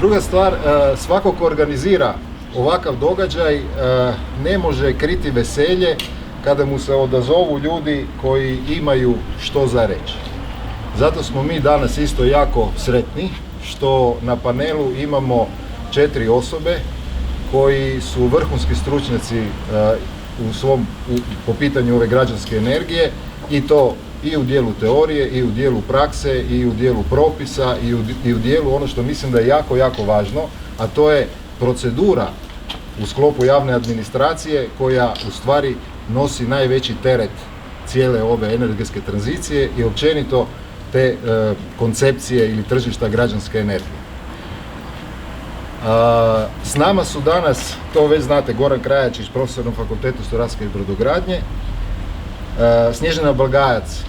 Druga stvar, svako ko organizira ovakav događaj ne može kriti veselje kada mu se odazovu ljudi koji imaju što za reći. Zato smo mi danas isto jako sretni što na panelu imamo 4 osobe koji su vrhunski stručnjaci po pitanju ove građanske energije i to i u dijelu teorije, i u dijelu prakse, i u dijelu propisa, i u dijelu ono što mislim da je jako, jako važno, a to je procedura u sklopu javne administracije koja u stvari nosi najveći teret cijele ove energetske tranzicije i općenito te koncepcije ili tržišta građanske energije. S nama su danas, to već znate, Goran Krajačić, profesor na Fakultetu strojarske i brodogradnje, Snježana Balgajac,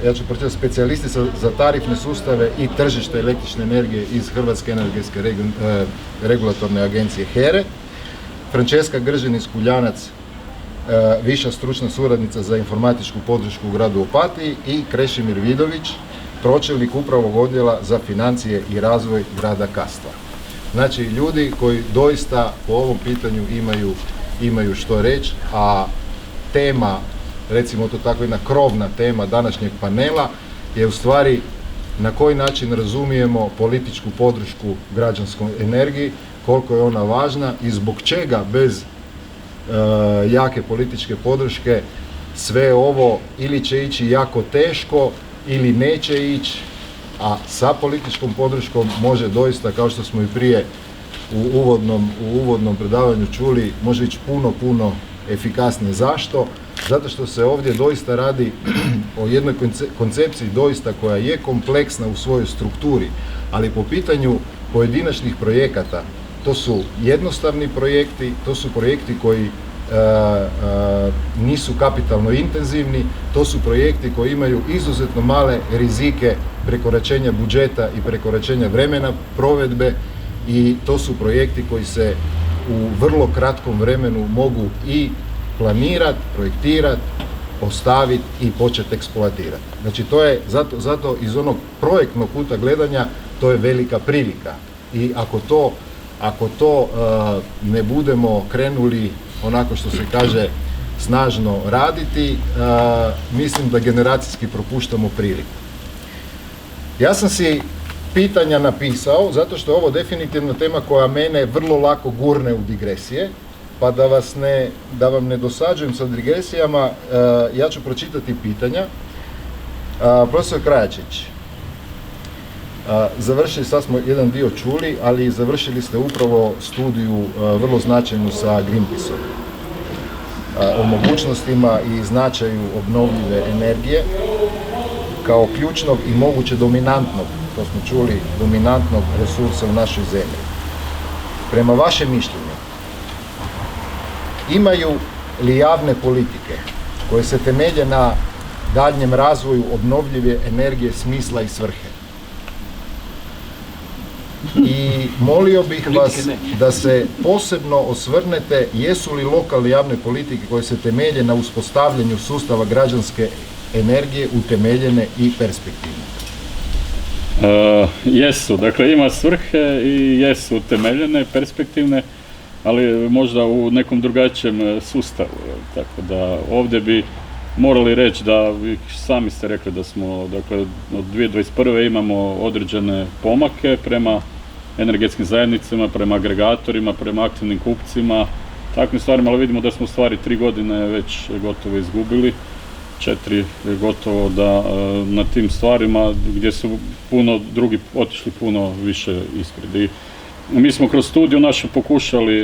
ja ću pročitati, specijalistica za tarifne sustave i tržište električne energije iz Hrvatske energetske regulatorne agencije HERE, Frančeska Gržin-Kuljanac, viša stručna suradnica za informatičku podršku u gradu Opatiji i Krešimir Vidović, pročelnik upravnog odjela za financije i razvoj grada Kastva. Znači, ljudi koji doista po ovom pitanju imaju što reći, a tema, recimo to tako jedna krovna tema današnjeg panela je u stvari na koji način razumijemo političku podršku građanskoj energiji, koliko je ona važna i zbog čega bez jake političke podrške sve ovo ili će ići jako teško ili neće ići, a sa političkom podrškom može doista, kao što smo i prije u uvodnom predavanju čuli, može ići puno efikasnije. Zašto? Zato što se ovdje doista radi o jednoj koncepciji doista koja je kompleksna u svojoj strukturi, ali po pitanju pojedinačnih projekata, to su jednostavni projekti, to su projekti koji nisu kapitalno intenzivni, to su projekti koji imaju izuzetno male rizike prekoračenja budžeta i prekoračenja vremena provedbe i to su projekti koji se u vrlo kratkom vremenu mogu i planirati, projektirati, postaviti i početi eksploatirati. Znači to je, zato iz onog projektnog kuta gledanja, to je velika prilika. I ako to ne budemo krenuli, onako što se kaže, snažno raditi, mislim da generacijski propuštamo priliku. Ja sam si pitanja napisao, zato što je ovo definitivno tema koja mene vrlo lako gurne u digresije, pa da vam ne dosađujem sa digresijama, ja ću pročitati pitanja. Profesor Krajačić, završili, sad smo jedan dio čuli, ali završili ste upravo studiju vrlo značajnu sa Greenpeaceom o mogućnostima i značaju obnovljive energije kao ključnog i moguće dominantnog, to smo čuli, dominantnog resursa u našoj zemlji. Prema vašem mišljenju, imaju li javne politike koje se temelje na daljnjem razvoju obnovljive energije smisla i svrhe? I molio bih vas da se posebno osvrnete jesu li lokalne javne politike koje se temelje na uspostavljanju sustava građanske energije utemeljene i perspektivne. Jesu, dakle ima svrhe i jesu utemeljene, perspektivne, ali možda u nekom drugačijem sustavu. Tako da ovdje bi morali reći da, vi sami ste rekli da smo, dakle, od 2021. imamo određene pomake prema energetskim zajednicama, prema agregatorima, prema aktivnim kupcima, takvim stvarima, ali vidimo da smo u stvari 3 godine već gotovo izgubili, 4 gotovo da na tim stvarima gdje su puno drugi otišli puno više ispred. I mi smo kroz studiju našu pokušali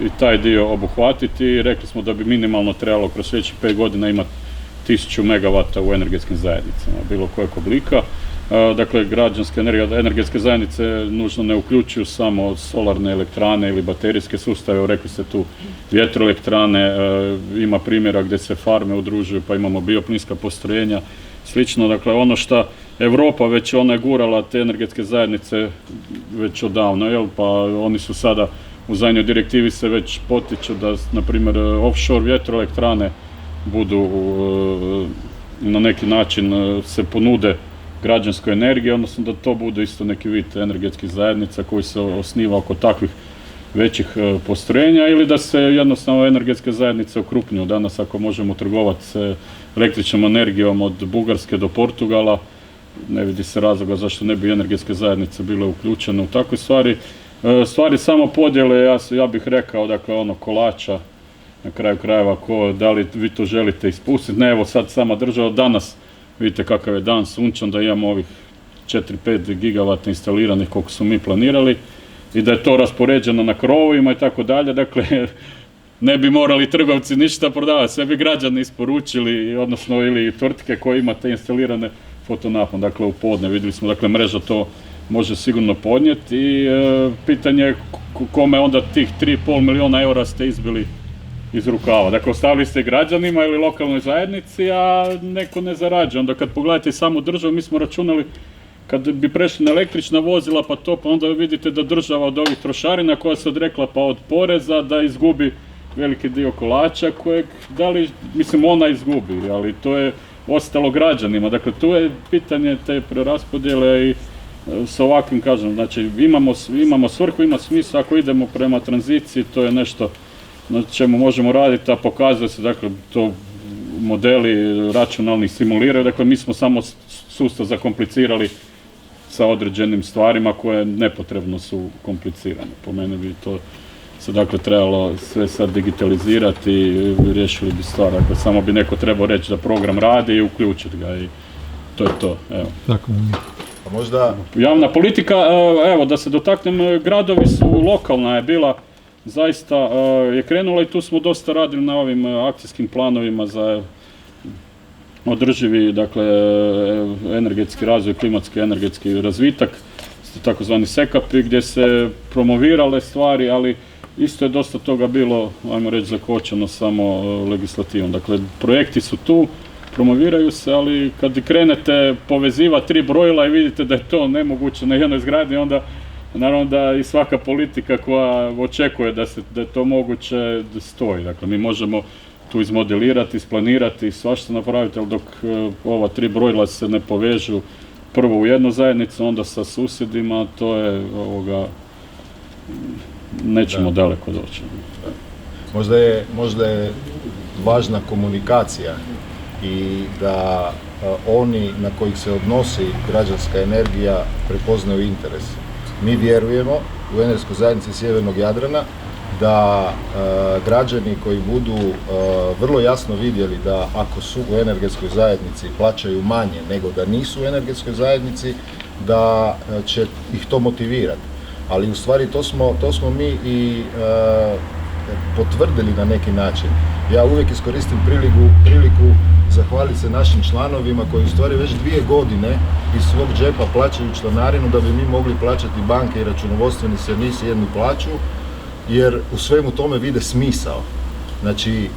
i taj dio obuhvatiti i rekli smo da bi minimalno trebalo kroz sljedećih 5 godina imati 1000 megavata u energetskim zajednicama, bilo kojeg oblika. Dakle, građanske energetske zajednice nužno ne uključuju samo solarne elektrane ili baterijske sustave, rekli ste tu vjetroelektrane, ima primjera gdje se farme udružuju pa imamo bioplinska postrojenja, slično. Dakle, ono što Europa već ona je gurala te energetske zajednice već odavno, pa oni su sada u zadnjoj direktivi se već potiču da, na primjer, offshore vjetroelektrane budu na neki način se ponude građanskoj energiji, odnosno da to bude isto neki vid energetskih zajednica koji se osniva oko takvih većih postrojenja ili da se jednostavno energetske zajednice okrupnjuju. Danas ako možemo trgovati s električnom energijom od Bugarske do Portugala, ne vidi se razloga zašto ne bi energetske zajednice bile uključene u takve stvari. Stvari samo podjele, ja bih rekao, dakle ono kolača, na kraju krajeva, da li vi to želite ispustiti. Ne, evo sad sama država, danas vidite kakav je dan sunčan, da imamo ovih 4-5 gigavata instaliranih koliko su mi planirali i da je to raspoređeno na krovovima i tako dalje, dakle ne bi morali trgovci ništa prodavati, sve bi građani isporučili, odnosno ili tvrtke koje imate instalirane fotonapon, dakle u podne, vidjeli smo, dakle mreža to može sigurno podnijeti i pitanje je kome onda tih 3,5 milijuna eura ste izbili iz rukava. Dakle, ostavili ste građanima ili lokalnoj zajednici, a neko ne zarađuje. Onda kad pogledate samu državu, mi smo računali kad bi prešli na električna vozila pa onda vidite da država od ovih trošarina koja se odrekla pa od poreza da izgubi veliki dio kolača kojeg, ona izgubi, ali to je ostalo građanima. Dakle, tu je pitanje te preraspodjele i sa ovakvim, kažem, znači imamo svrhu, ima smisla, ako idemo prema tranziciji, to je nešto na čemu možemo raditi, a pokazuje se, dakle, to modeli računalni simuliraju, dakle, mi smo samo sustav zakomplicirali sa određenim stvarima koje nepotrebno su komplicirane. Po meni bi to se, dakle, trebalo sve sad digitalizirati i riješili bi stvar. Dakle, samo bi neko trebao reći da program radi i uključiti ga i to je to. Evo. Tako. A možda... Javna politika, evo da se dotaknem, gradovi su, lokalna je bila, zaista je krenula i tu smo dosta radili na ovim akcijskim planovima za održivi, dakle, energetski razvoj, klimatski energetski razvitak, takozvani SEKAP-i gdje se promovirale stvari, ali isto je dosta toga bilo, ajmo reći, zakočeno samo legislativom. Dakle, projekti su tu, promoviraju se, ali kad krenete povezivati 3 brojila i vidite da je to nemoguće na jednoj zgradi, onda naravno da i svaka politika koja očekuje da je to moguće stoji. Dakle, mi možemo tu izmodelirati, isplanirati, svašta napraviti, ali dok ova 3 brojila se ne povežu prvo u jednu zajednicu, onda sa susjedima, to je nećemo daleko doći. Možda je važna komunikacija i da oni na kojih se odnosi građanska energija prepoznaju interes. Mi vjerujemo u energetskoj zajednici Sjevernog Jadrana da građani koji budu vrlo jasno vidjeli da ako su u energetskoj zajednici plaćaju manje nego da nisu u energetskoj zajednici, da će ih to motivirati. Ali u stvari to smo mi i potvrdili na neki način. Ja uvijek iskoristim priliku zahvaliti se našim članovima koji u stvari već 2 godine iz svog džepa plaćaju članarinu da bi mi mogli plaćati banke i računovodstveni servisi jednu plaću, jer u svemu tome vide smisao. Znači,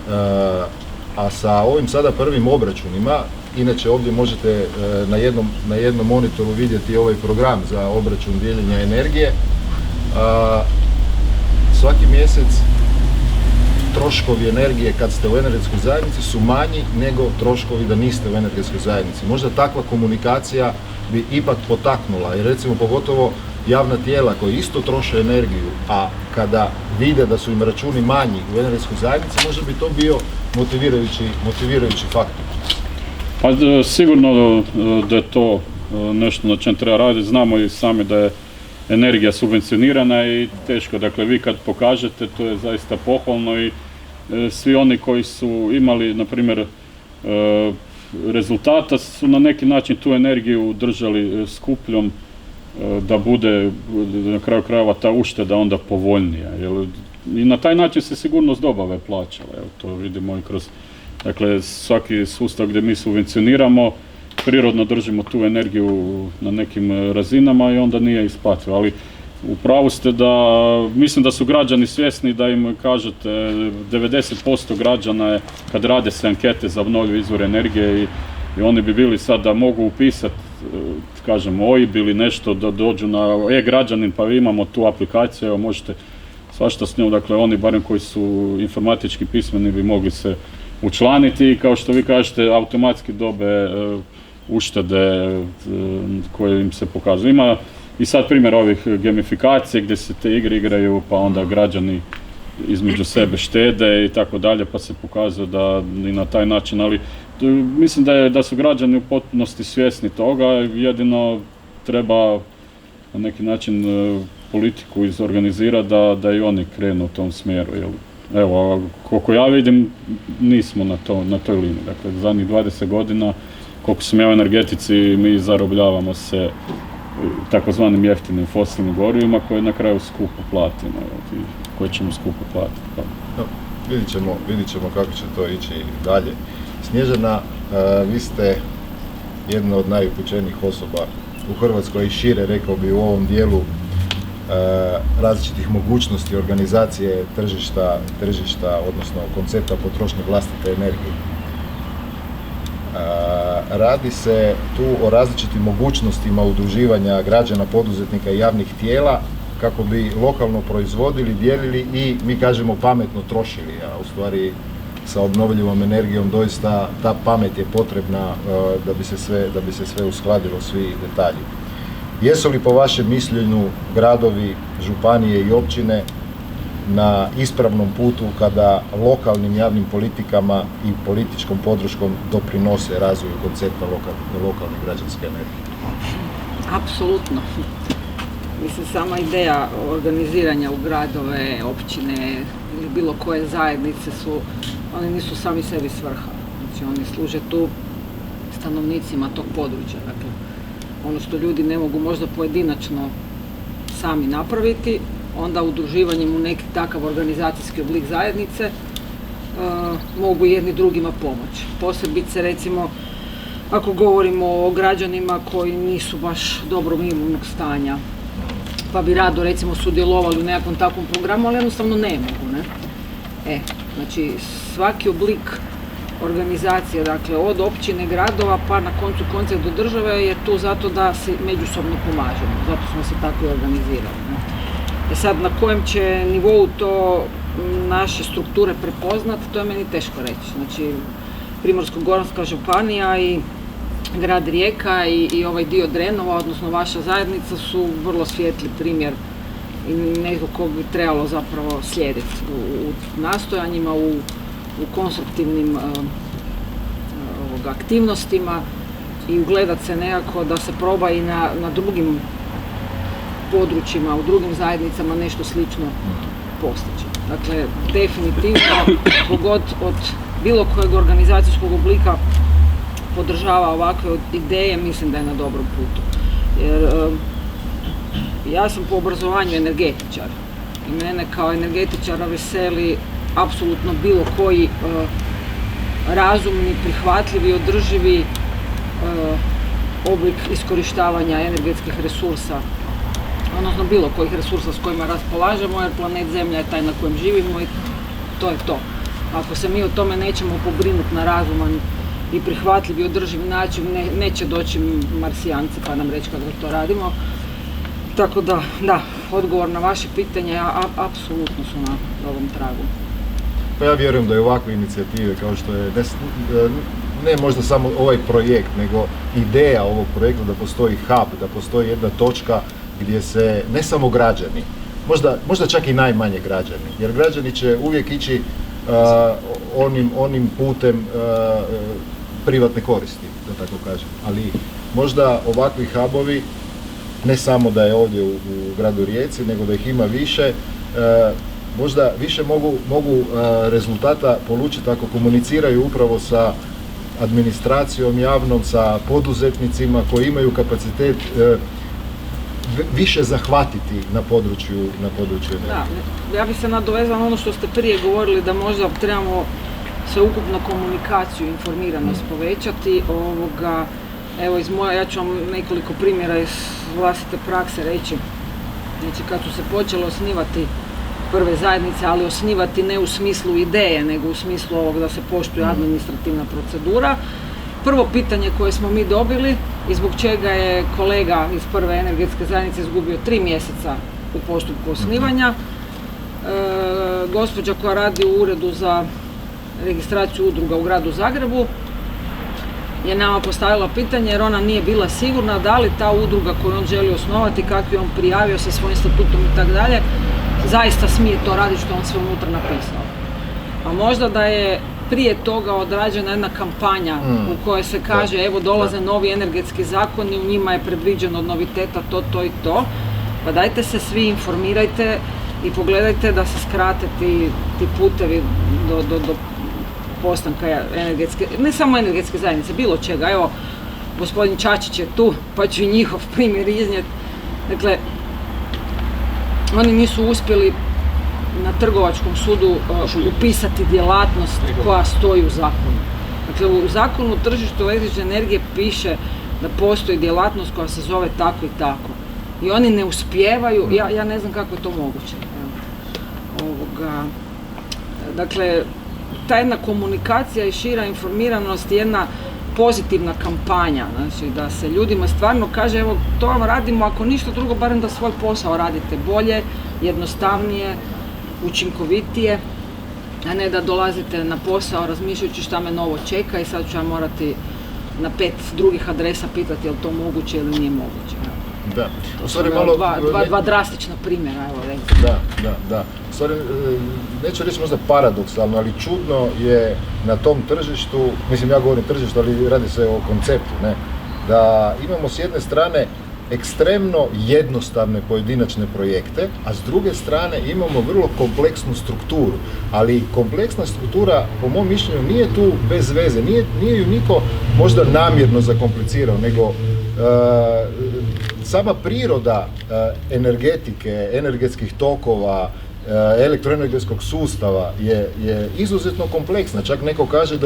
a sa ovim sada prvim obračunima, inače ovdje možete na jednom monitoru vidjeti ovaj program za obračun dijeljenja energije, svaki mjesec troškovi energije kad ste u energetskoj zajednici su manji nego troškovi da niste u energetskoj zajednici. Možda takva komunikacija bi ipak potaknula, jer recimo pogotovo javna tijela koji isto troše energiju, a kada vide da su im računi manji u energetskoj zajednici, možda bi to bio motivirajući faktor. Pa sigurno da je to nešto na čem treba raditi. Znamo i sami da je energija subvencionirana i teško. Dakle, vi kad pokažete, to je zaista pohvalno i svi oni koji su imali, na primjer, rezultata su na neki način tu energiju držali skupljom da bude na kraju krajeva ta ušteda onda povoljnija. I na taj način se sigurnost dobave plaćala. Evo, to vidimo i kroz, dakle, svaki sustav gdje mi subvencioniramo, prirodno držimo tu energiju na nekim razinama i onda nije isplativo. Ali u pravu ste da, mislim da su građani svjesni da im kažete 90% građana je, kad rade se ankete za obnovljive izvore energije i oni bi bili sad da mogu upisati, kažemo, OIB ili nešto, da dođu na e-građanin pa imamo tu aplikaciju, evo možete svašta s njom, dakle oni barem koji su informatički pismeni bi mogli se učlaniti i kao što vi kažete automatski dobe uštede koje im se pokazuju. Ima i sad primjer ovih gamifikacije gdje se te igre igraju pa onda građani između sebe štede i tako dalje, pa se pokazuje da i na taj način, ali mislim da su građani u potpunosti svjesni toga, jedino treba na neki način politiku izorganizirati da i oni krenu u tom smjeru. Evo, koliko ja vidim, nismo na toj liniji. Dakle, zadnjih 20 godina, koliko sam ja u energetici, mi zarobljavamo se takozvanim jeftinim fosilnim gorivima koje na kraju skupo platimo, koje ćemo skupo platiti. No, vidit ćemo kako će to ići dalje. Snježana, vi ste jedna od najupućenijih osoba u Hrvatskoj i šire, rekao bi, u ovom dijelu različitih mogućnosti organizacije tržišta, odnosno koncepta potrošnje vlastite energije. Radi se tu o različitim mogućnostima udruživanja građana, poduzetnika i javnih tijela kako bi lokalno proizvodili, dijelili i, mi kažemo, pametno trošili, a u stvari sa obnovljivom energijom doista ta pamet je potrebna da bi se sve uskladilo, svi detalji. Jesu li po vašem mišljenju gradovi, županije i općine na ispravnom putu kada lokalnim javnim politikama i političkom podrškom doprinose razvoju koncepta lokalne građanske energije? Apsolutno. Mislim, sama ideja organiziranja u gradove, općine ili bilo koje zajednice oni nisu sami sebi svrha. Znači, oni služe tu stanovnicima tog područja. Dakle, ono što ljudi ne mogu možda pojedinačno sami napraviti, onda udruživanjem u neki takav organizacijski oblik zajednice mogu jedni drugima pomoći. Posebice, recimo, ako govorimo o građanima koji nisu baš dobrog imovnog stanja, pa bi rado, recimo, sudjelovali u nekakvom takvom programu, ali jednostavno ne mogu, ne? Znači, svaki oblik organizacije, dakle, od općine, gradova, pa na koncu konca do države je tu zato da se međusobno pomažemo, zato smo se tako i organizirali, ne? Sad, na kojem će nivou to naše strukture prepoznati, to je meni teško reći. Znači, Primorsko-goranska županija i grad Rijeka i ovaj dio Drenova, odnosno vaša zajednica, su vrlo svijetli primjer i netko kog bi trebalo zapravo slijediti u nastojanjima, u konstruktivnim aktivnostima i ugledati se nekako da se proba i na drugim područjima, u drugim zajednicama nešto slično postići. Dakle, definitivno, kogod od bilo kojeg organizacijskog oblika podržava ovakve ideje, mislim da je na dobrom putu. Jer ja sam po obrazovanju energetičar i mene kao energetičara veseli apsolutno bilo koji razumni, prihvatljivi, održivi oblik iskorištavanja energetskih resursa, odnosno bilo kojih resursa s kojima raspolažemo, jer planet Zemlja je taj na kojem živimo i to je to. Ako se mi o tome nećemo pobrinuti na razuman i prihvatljiv i održiv način, neće doći Marsijanci pa nam reći kako to radimo. Tako da, odgovor na vaše pitanje apsolutno su na ovom tragu. Pa ja vjerujem da je ovakve inicijative kao što je ne možda samo ovaj projekt, nego ideja ovog projekta da postoji hub, da postoji jedna točka gdje se ne samo građani, možda čak i najmanje građani, jer građani će uvijek ići onim putem privatne koristi, da tako kažem, ali možda ovakvi hubovi, ne samo da je ovdje u gradu Rijeci, nego da ih ima više, možda više mogu rezultata polučiti ako komuniciraju upravo sa administracijom javnom, sa poduzetnicima koji imaju kapacitet više zahvatiti na području energije. Da, ja bih se nadovezala na ono što ste prije govorili, da možda trebamo sveukupno komunikaciju, informiranost povećati. Evo, ja ću vam nekoliko primjera iz vlastite prakse reći. Znači, kad su se počele osnivati prve zajednice, ali osnivati ne u smislu ideje, nego u smislu ovog da se poštuje administrativna procedura. Prvo pitanje koje smo mi dobili i zbog čega je kolega iz prve energetske zajednice izgubio 3 mjeseca u postupku osnivanja, gospođa koja radi u uredu za registraciju udruga u gradu Zagrebu je nama postavila pitanje jer ona nije bila sigurna da li ta udruga koju on želi osnovati, kakvi on prijavio sa svojim statutom i tako dalje, zaista smije to raditi što on sve unutra napisao. A možda da je prije toga odrađena jedna kampanja u kojoj se kaže evo dolaze novi energetski zakoni, u njima je predviđeno od noviteta to i to, pa dajte se svi informirajte i pogledajte da se skrate ti putevi do postanka energetske, ne samo energetske zajednice, bilo čega. Evo, gospodin Čačić je tu, pa ću i njihov primjer iznijeti. Dakle, oni nisu uspjeli na trgovačkom sudu upisati djelatnost koja stoji u zakonu. Dakle, u zakonu o tržištu električne energije piše da postoji djelatnost koja se zove tako i tako. I oni ne uspijevaju, ja ne znam kako je to moguće. Dakle, ta jedna komunikacija i šira informiranost je jedna pozitivna kampanja, znači da se ljudima stvarno kaže evo to vam radimo, ako ništa drugo barem da svoj posao radite bolje, jednostavnije, učinkovitije, a ne da dolazite na posao razmišljajući šta me novo čeka i sad ću ja morati na 5 drugih adresa pitati je li to moguće ili nije moguće. Da. To su dva drastična primjera, evo recimo. Da. U stvari, neću reći možda paradoksalno, ali čudno je na tom tržištu, mislim ja govorim tržištu, ali radi se o konceptu, ne? Da imamo s jedne strane ekstremno jednostavne pojedinačne projekte, a s druge strane imamo vrlo kompleksnu strukturu. Ali kompleksna struktura, po mom mišljenju, nije tu bez veze, nije ju niko možda namjerno zakomplicirao, nego sama priroda energetike, energetskih tokova, elektroenergetskog sustava je izuzetno kompleksna. Čak neko kaže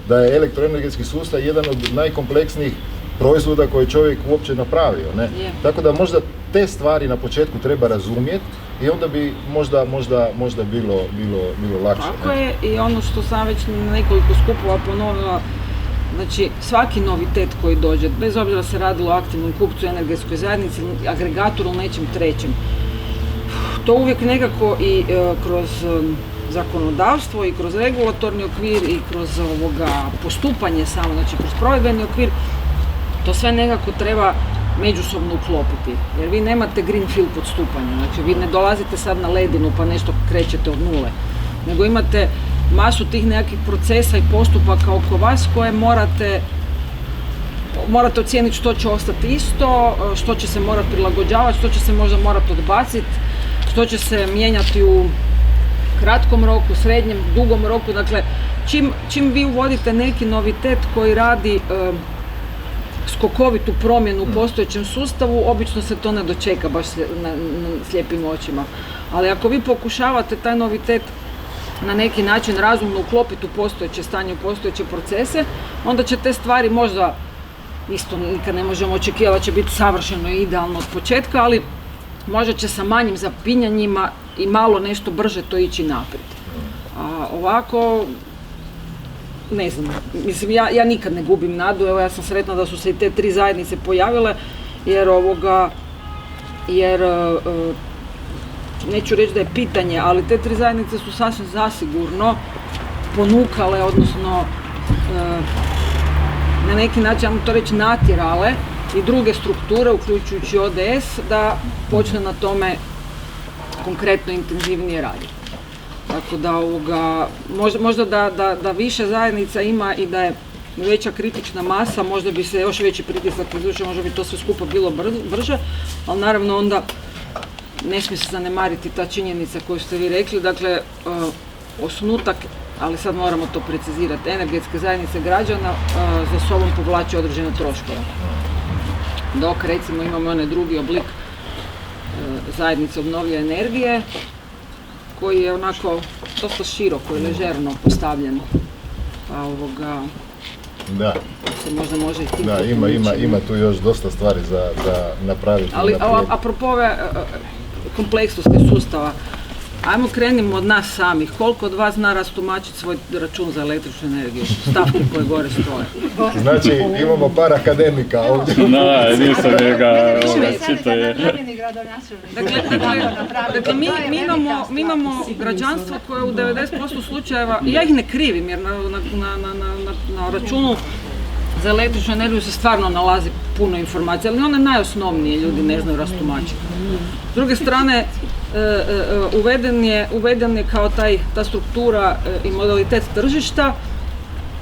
da je elektroenergetski sustav jedan od najkompleksnijih proizvoda koje je čovjek uopće napravio, ne? Tako da možda te stvari na početku treba razumjeti i onda bi možda bilo lakše. Tako je, i ono što sam već na nekoliko skupova ponovila, znači svaki novitet koji dođe, bez obzira se radilo o aktivnom kupcu, energetskoj zajednici, agregatoru ili nečem trećem, to uvijek nekako i kroz zakonodavstvo i kroz regulatorni okvir i kroz postupanje samo, znači kroz provedbeni okvir, to sve nekako treba međusobno uklopiti, jer vi nemate greenfield postupanja, znači vi ne dolazite sad na ledinu pa nešto krećete od nule, nego imate masu tih nekakvih procesa i postupaka oko vas koje morate ocijeniti što će ostati isto, što će se morati prilagođavati, što će se možda morati odbaciti, što će se mijenjati u kratkom roku, srednjem, dugom roku. Dakle, čim vi uvodite neki novitet koji radi skokovitu promjenu u postojećem sustavu, obično se to ne dočeka baš na slijepim očima. Ali ako vi pokušavate taj novitet na neki način razumno uklopiti u postojeće stanje, u postojeće procese, onda će te stvari možda, isto nikad ne možemo očekivati da će biti savršeno i idealno od početka, ali možda će sa manjim zapinjanjima i malo nešto brže to ići naprijed. A ovako, ne znam, mislim, ja nikad ne gubim nadu, evo ja sam sretna da su se i te 3 zajednice pojavile, jer neću reći da je pitanje, ali te 3 zajednice su sasvim zasigurno ponukale, odnosno na neki način, ja to reći, natjerale i druge strukture, uključujući ODS, da počne na tome konkretno intenzivnije raditi. Tako da možda da više zajednica ima i da je veća kritična masa, možda bi se još veći pritisak izvršio, možda bi to sve skupa bilo brže, ali naravno onda ne smije se zanemariti ta činjenica koju ste vi rekli, dakle osnutak, ali sad moramo to precizirati, energetske zajednice građana za sobom povlači određene troškove. Dok recimo imamo onaj drugi oblik zajednice obnovljive energije, koji je onako dosta široko i ležerno postavljen. Pa da. Se možda može i tim ima tu još dosta stvari za napraviti. Ali apropo ove kompleksnosti sustava, ajmo krenimo od nas samih. Koliko od vas zna rastumačiti svoj račun za električnu energiju? Stavke koje gore stoje. Znači, imamo par akademika ovdje. Da, nisam njega čitaje. Dakle, mi imamo građanstvo koje u 90% slučajeva, ja ih ne krivim jer na računu za električnu energiju se stvarno nalazi puno informacija, ali one najosnovnije ljudi ne znaju rastumačiti. S druge strane, uveden je kao ta struktura i modalitet tržišta,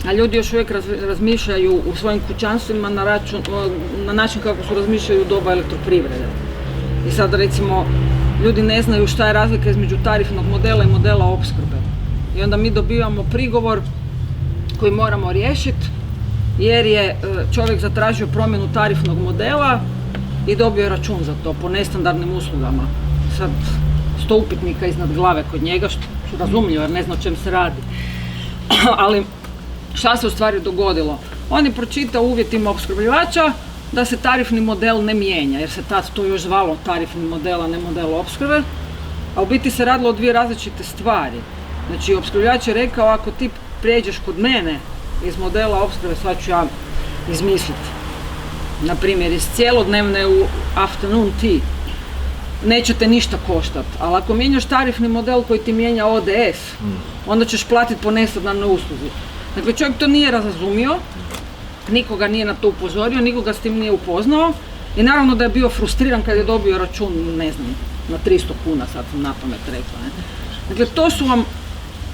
a ljudi još uvijek razmišljaju u svojim kućanstvima na način kako su razmišljaju u doba elektroprivrede. I sad recimo, ljudi ne znaju šta je razlika između tarifnog modela i modela opskrbe. I onda mi dobivamo prigovor koji moramo riješiti jer je čovjek zatražio promjenu tarifnog modela i dobio je račun za to po nestandardnim uslugama. Sad 100 upitnika iznad glave kod njega, što razumljivo jer ne zna o čem se radi. Ali šta se u stvari dogodilo? On je pročitao u uvjetima opskrbljivača da se tarifni model ne mijenja, jer se tad to još zvalo tarifni model, a ne model opskrbe, a u biti se radilo o dvije različite stvari. Znači, opskrbljivač je rekao, ako ti prijeđeš kod mene iz modela opskrbe, sad ću ja izmisliti, na primjer, iz cijelodnevne u afternoon tea, neće te ništa koštati, ali ako mijenjaš tarifni model koji ti mijenja ODS, onda ćeš platiti po nestandardnoj usluzi. Dakle, čovjek to nije razumio, nikoga nije na to upozorio, nikoga s tim nije upoznao i naravno da je bio frustriran kad je dobio račun, ne znam, na 300 kuna, sad sam napamet rekla. Ne? Dakle, to su vam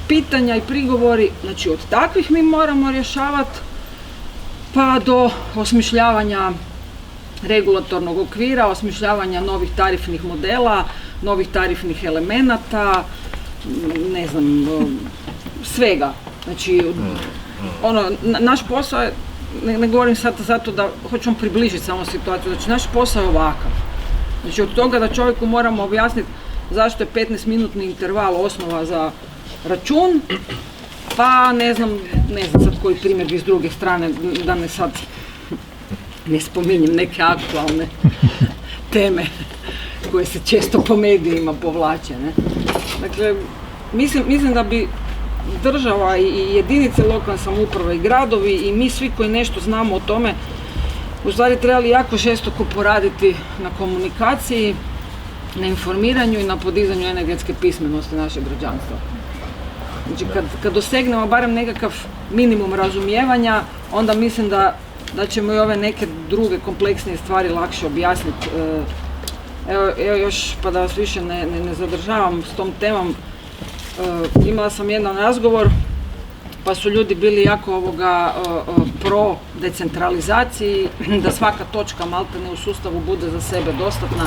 pitanja i prigovori, znači od takvih mi moramo rješavati pa do osmišljavanja regulatornog okvira, osmišljavanja novih tarifnih modela, novih tarifnih elemenata, ne znam, svega. Znači, naš posao je, ne govorim sad zato da hoću vam približiti samo situaciju, znači naš posao je ovakav. Znači od toga da čovjeku moramo objasniti zašto je 15-minutni interval osnova za račun, pa ne znam sad koji primjer bi s druge strane, da ne sad ne spominjem neke aktualne teme koje se često po medijima povlače. Ne? Dakle, mislim da bi država i jedinice lokalne samouprave i gradovi i mi svi koji nešto znamo o tome u stvari trebali jako žestoko poraditi na komunikaciji, na informiranju i na podizanju energetske pismenosti našeg građanstva. Znači kad dosegnemo barem nekakav minimum razumijevanja, onda mislim da ćemo i ove neke druge kompleksnije stvari lakše objasniti. Evo još, pa da vas više ne zadržavam s tom temom, imala sam jedan razgovor, pa su ljudi bili jako pro decentralizaciji, da svaka točka maltene u sustavu bude za sebe dostatna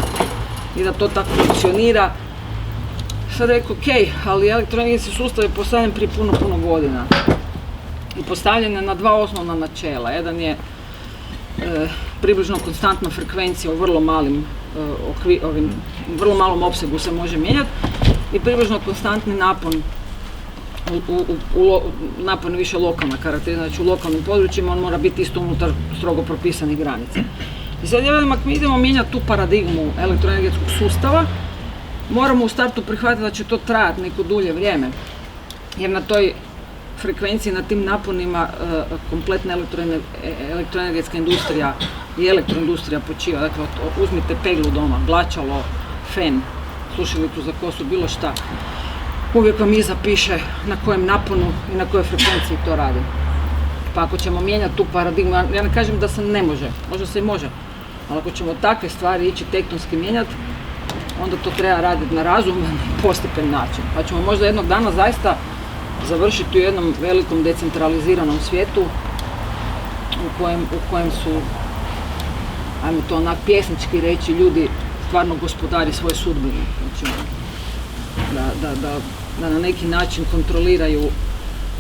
i da to tako funkcionira. Sad rekao, ok, ali elektroenergetski sustav je postavljen prije puno godina i postavljen je na dva osnovna načela. Jedan je približno konstantna frekvencija u vrlo malom opsegu se može mijenjati i približno konstantni napon napon više lokalna karakteristika, znači u lokalnim područjima on mora biti isto unutar strogo propisanih granica. I sad ako mi idemo mijenjati tu paradigmu elektroenergetskog sustava, moramo u startu prihvatiti da će to trajati neko dulje vrijeme, jer na toj frekvenciji, na tim naponima kompletna elektroenergetska industrija i elektroindustrija počiva. Dakle, uzmite peglu doma, glačalo, fen, sušilicu za kosu, bilo šta. Uvijek vam iza piše na kojem naponu i na kojoj frekvenciji to radi. Pa ako ćemo mijenjati tu paradigmu, ja ne kažem da se ne može, možda se i može, ali ako ćemo takve stvari ići tektonski mijenjati, onda to treba raditi na razuman i postepen način. Pa ćemo možda jednog dana zaista završiti u jednom velikom decentraliziranom svijetu u kojem su, ajmo to onak pjesnički reći, ljudi stvarno gospodari svoje sudbine. Znači, da na neki način kontroliraju,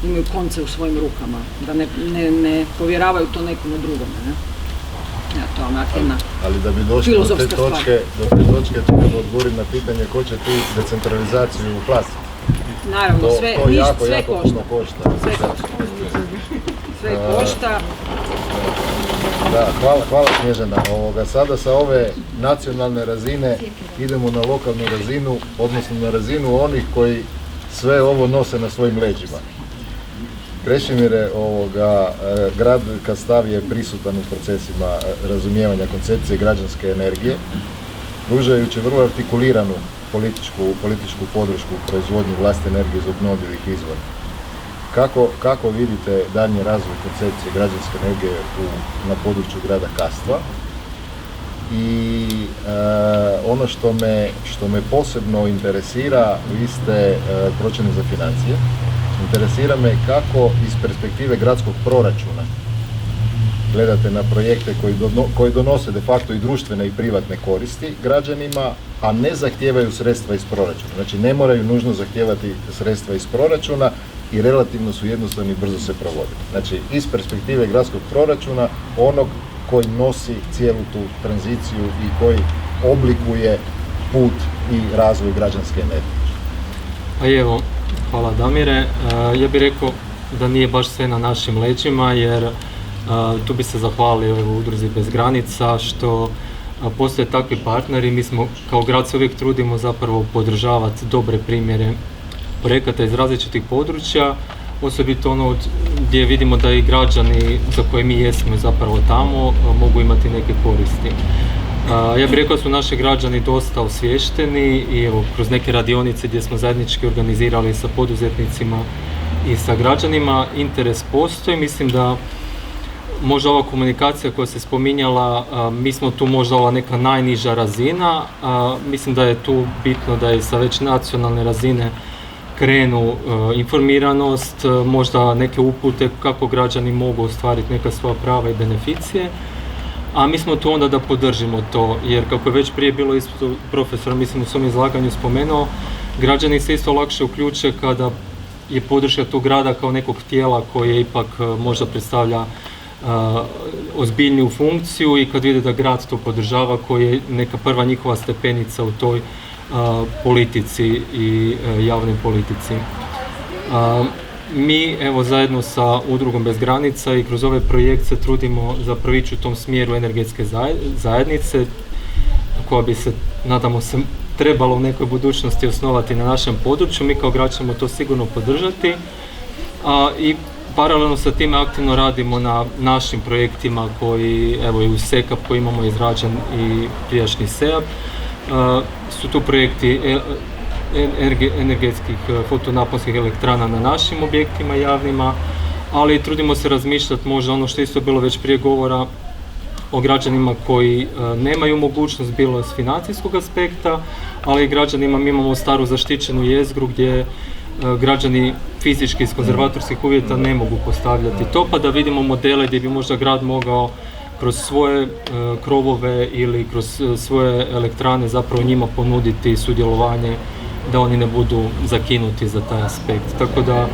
imaju konce u svojim rukama, da ne povjeravaju to nekome drugome. Ne? Ja, to je onak jedna ali da bi došli do te točke treba odgovoriti na pitanje ko će tu decentralizaciju uplatiti. Naravno, sve košta. Sve košta. Da, hvala Snježana. Sada sa ove nacionalne razine idemo na lokalnu razinu, odnosno na razinu onih koji sve ovo nose na svojim leđima. Krešimire, grad Kastav je prisutan u procesima razumijevanja koncepcije građanske energije, pružajući vrlo artikuliranu političku podršku u proizvodnji vlastite energije iz obnovljivih izvora. kako vidite daljnji razvoj koncepcije građanske energije na području grada Kastva? I ono što me posebno interesira, vi ste pročelnik za financije, interesira me kako iz perspektive gradskog proračuna gledate na projekte koji donose de facto i društvene i privatne koristi građanima, a ne zahtijevaju sredstva iz proračuna. Znači ne moraju nužno zahtijevati sredstva iz proračuna i relativno su jednostavni i brzo se provode. Znači iz perspektive gradskog proračuna, onog koji nosi cijelu tu tranziciju i koji oblikuje put i razvoj građanske energije. A evo, hvala Damire. Ja bih rekao da nije baš sve na našim leđima, jer tu bi se zahvalio u Udruzi Bez granica što postoje takvi partneri. Mi smo kao grad se uvijek trudimo zapravo podržavati dobre primjere projekata iz različitih područja, osobito ono gdje vidimo da i građani za koje mi jesmo zapravo tamo mogu imati neke koristi. Ja bih rekao da su naši građani dosta osviješteni i evo, kroz neke radionice gdje smo zajednički organizirali sa poduzetnicima i sa građanima, interes postoji. Mislim da možda ova komunikacija koja se spominjala, mi smo tu možda ova neka najniža razina, mislim da je tu bitno da je sa već nacionalne razine krenu informiranost, možda neke upute kako građani mogu ostvariti neka svoja prava i beneficije, a mi smo tu onda da podržimo to, jer kako je već prije bilo isto profesor, mislim u svom izlaganju spomenuo, građani se isto lakše uključe kada je podrška tog grada kao nekog tijela koje ipak možda predstavlja ozbiljniju funkciju i kad vide da grad to podržava, koji je neka prva njihova stepenica u toj politici i javnoj politici. Mi evo zajedno sa Udrugom Bez granica i kroz ovaj projekt se trudimo zapravo ići u tom smjeru energetske zajednice koja bi se, nadamo se, trebalo u nekoj budućnosti osnovati na našem području. Mi kao grad ćemo to sigurno podržati i paralelno sa time aktivno radimo na našim projektima koji, evo i u SEKAP koji imamo izrađen i prijašnji SEAP, su tu projekti energetskih fotonaponskih elektrana na našim objektima javnima, ali trudimo se razmišljati možda ono što isto bilo već prije govora o građanima koji nemaju mogućnost bilo s financijskog aspekta, ali i građanima, mi imamo staru zaštićenu jezgru gdje građani fizički iz konzervatorskih uvjeta ne mogu postavljati to, pa da vidimo modele gdje bi možda grad mogao kroz svoje krovove ili kroz svoje elektrane zapravo njima ponuditi sudjelovanje da oni ne budu zakinuti za taj aspekt. Tako da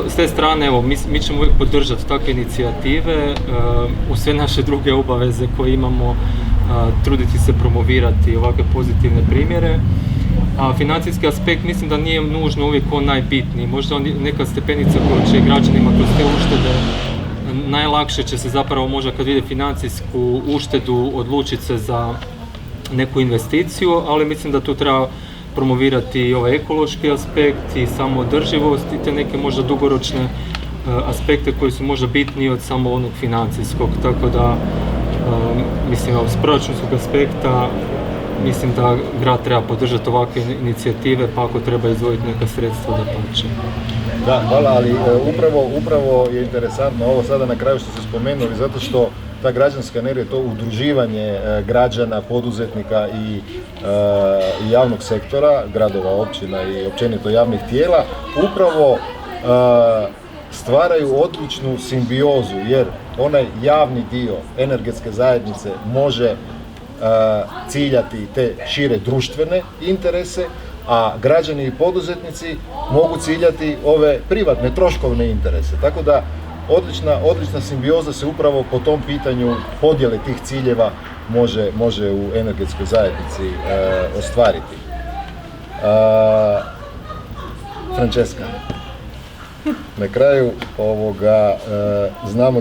s te strane evo, mi ćemo uvijek podržati takve inicijative, u sve naše druge obaveze koje imamo, truditi se promovirati ovakve pozitivne primjere. A financijski aspekt mislim da nije nužno uvijek on najbitniji, možda neka stepenica koja će građanima kroz te uštede najlakše će se zapravo možda kad vide financijsku uštedu odlučiti se za neku investiciju, ali mislim da tu treba promovirati i ovaj ekološki aspekt i samoodrživost i te neke možda dugoročne aspekte koji su možda bitniji od samo onog financijskog, tako da mislim s proračunskog aspekta mislim da grad treba podržati ovakve inicijative, pa ako treba izdvojiti neka sredstva da plaće. Da, hvala, ali upravo je interesantno ovo sada na kraju što ste spomenuli, zato što ta građanska energija, to udruživanje građana, poduzetnika i javnog sektora, gradova, općina i općenito javnih tijela, upravo stvaraju odličnu simbiozu, jer onaj javni dio energetske zajednice može ciljati te šire društvene interese, a građani i poduzetnici mogu ciljati ove privatne, troškovne interese. Tako da odlična simbioza se upravo po tom pitanju podjele tih ciljeva može u energetskoj zajednici ostvariti. Francesca, na kraju znamo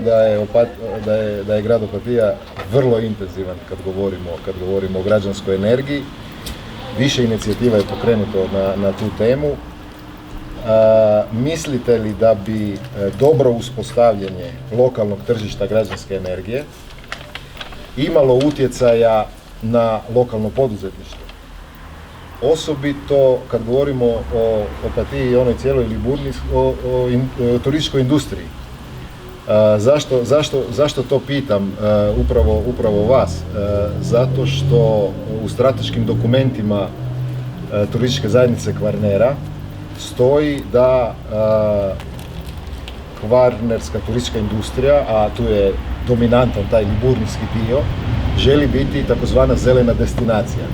da je grad Opatija vrlo intenzivan kad govorimo o građanskoj energiji. Više inicijativa je pokrenuto na tu temu. Mislite li da bi dobro uspostavljanje lokalnog tržišta građanske energije imalo utjecaja na lokalno poduzetništvo? osobito kad govorimo o Opatiji i onoj cijeloj Liburni, o turističkoj industriji. Zašto to pitam upravo vas? Zato što u strateškim dokumentima turističke zajednice Kvarnera stoji da kvarnerska turistička industrija, a tu je dominantan taj liburnijski dio, želi biti takozvana zelena destinacija.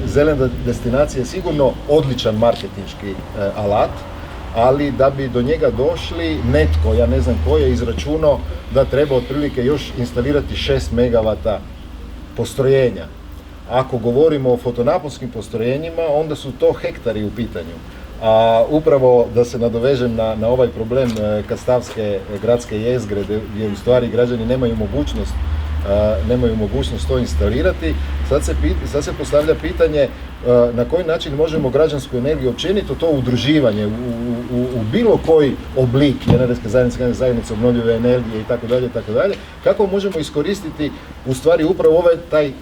Zelena destinacija je sigurno odličan marketinški alat, ali da bi do njega došli netko, ja ne znam ko je izračunao da treba otprilike još instalirati 6 megavata postrojenja. Ako govorimo o fotonaponskim postrojenjima, onda su to hektari u pitanju. A upravo da se nadovežem na ovaj problem Kastavske gradske jezgre, gdje u stvari građani nemaju mogućnost to instalirati, sad se postavlja pitanje na koji način možemo građansku energiju, općenito to udruživanje u bilo koji oblik energetske zajednice, obnovljive energije itd., kako možemo iskoristiti u stvari upravo taj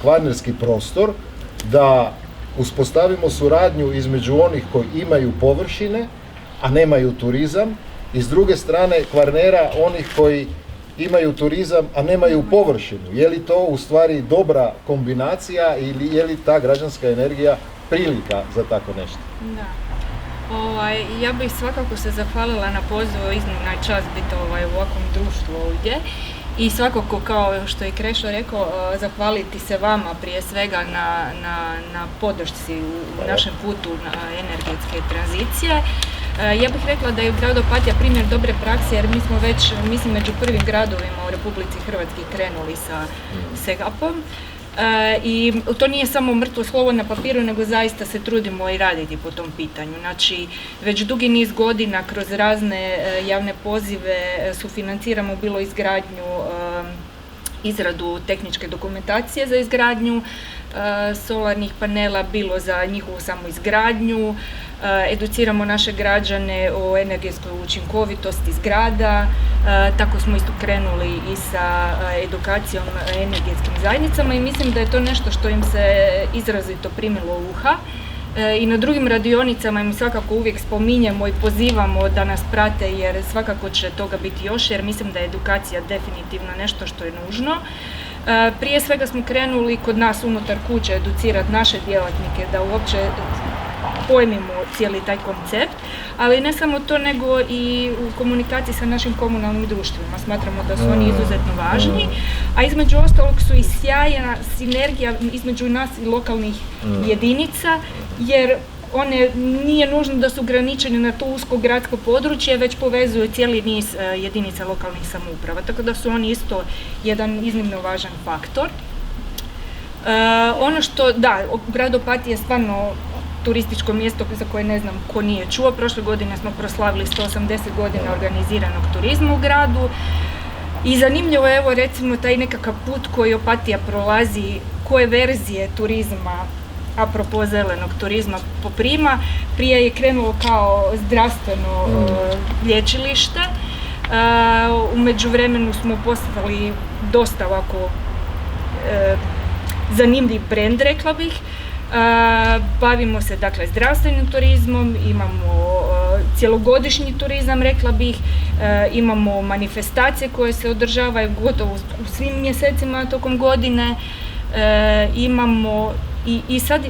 kvarnerski prostor da uspostavimo suradnju između onih koji imaju površine, a nemaju turizam, i s druge strane Kvarnera onih koji imaju turizam, a nemaju površinu. Je li to u stvari dobra kombinacija ili je li ta građanska energija prilika za tako nešto? Da. Ja bih svakako se zahvalila na pozivu, iznimna je čast biti u ovakvom društvu ovdje. I svakako, kao što je Krešo rekao, zahvaliti se vama prije svega na podršci u našem putu na energetske tranzicije. Ja bih rekla da je grad Opatija primjer dobre prakse, jer mi smo već, mislim, među prvim gradovima u Republici Hrvatskoj krenuli sa SEGAP-om. I to nije samo mrtvo slovo na papiru, nego zaista se trudimo i raditi po tom pitanju. Znači, već dugi niz godina kroz razne javne pozive sufinanciramo bilo izgradnju, izradu tehničke dokumentacije za izgradnju solarnih panela, bilo za njihovu samu izgradnju, educiramo naše građane o energetskoj učinkovitosti zgrada, tako smo isto krenuli i sa edukacijom energetskim zajednicama i mislim da je to nešto što im se izrazito primilo uha. I na drugim radionicama im svakako uvijek spominjemo i pozivamo da nas prate, jer svakako će toga biti još, jer mislim da je edukacija definitivno nešto što je nužno. Prije svega smo krenuli kod nas unutar kuće educirati naše djelatnike da uopće pojmimo cijeli taj koncept, ali ne samo to, nego i u komunikaciji sa našim komunalnim društvima. Smatramo da su oni izuzetno važni, a između ostalog su i sjajna sinergija između nas i lokalnih jedinica, jer one nije nužno da su ograničene na to usko gradsko područje, već povezuju cijeli niz jedinica lokalnih samouprava, tako da su oni isto jedan iznimno važan faktor. Ono što, da, grad Opatija je stvarno turističko mjesto za koje ne znam ko nije čuo. Prošle godine smo proslavili 180 godina organiziranog turizma u gradu i zanimljivo je, evo recimo, taj nekakav put koji Opatija prolazi, koje verzije turizma, apropo zelenog turizma, poprima. Prije je krenulo kao zdravstveno lječilište, u međuvremenu smo postali dosta ovako zanimljiv brend, rekla bih. Bavimo se, dakle, zdravstvenim turizmom, imamo cjelogodišnji turizam, rekla bih, imamo manifestacije koje se održavaju gotovo u svim mjesecima tokom godine, imamo i sad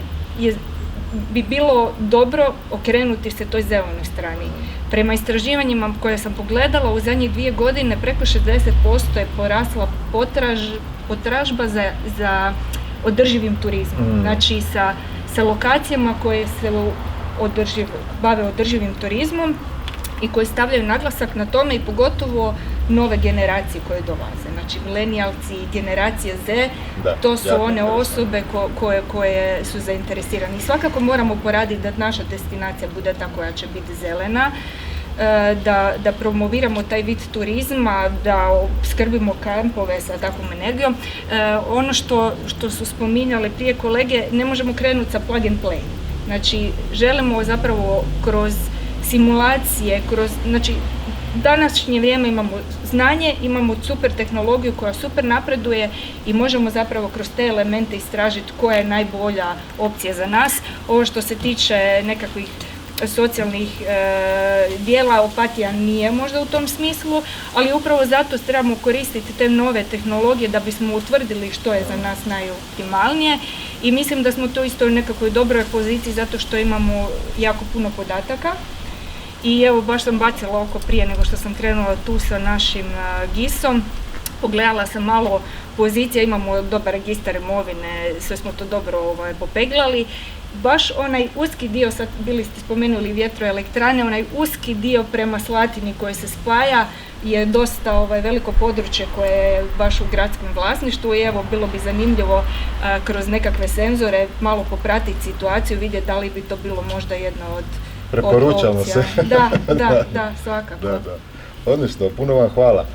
bi bilo dobro okrenuti se toj zelenoj strani. Prema istraživanjima koje sam pogledala, u zadnjih 2 godine preko 60% je porasla potražba za održivim turizmom. Znači sa lokacijama koje se bave održivim turizmom i koji stavljaju naglasak na tome, i pogotovo nove generacije koje dolaze. Znači milenijalci i generacija Z, to su one osobe koje su zainteresirane. I svakako moramo poraditi da naša destinacija bude ta koja će biti zelena, da promoviramo taj vid turizma, da skrbimo kampove sa takvom energijom. Ono što su spominjali prije kolege, ne možemo krenuti sa plug and play. Znači, želimo zapravo kroz simulacije, znači današnje vrijeme imamo znanje, imamo super tehnologiju koja super napreduje i možemo zapravo kroz te elemente istražiti koja je najbolja opcija za nas. Ovo što se tiče nekakvih socijalnih dijela, Opatija nije možda u tom smislu, ali upravo zato trebamo koristiti te nove tehnologije da bismo utvrdili što je za nas najoptimalnije i mislim da smo to isto u nekakvoj dobroj poziciji zato što imamo jako puno podataka. I evo, baš sam bacila oko prije nego što sam krenula tu sa našim GIS-om. Pogledala sam malo pozicija, imamo dobar registar imovine, sve smo to dobro popeglali. Baš onaj uski dio, sad bili ste spomenuli vjetroelektrane, onaj uski dio prema Slatini koji se spaja je dosta veliko područje koje je baš u gradskom vlasništvu i evo, bilo bi zanimljivo kroz nekakve senzore malo popratiti situaciju, vidjeti da li bi to bilo možda jedna od Preporučamo se. Da, svakako. Da. Odlično, puno vam hvala.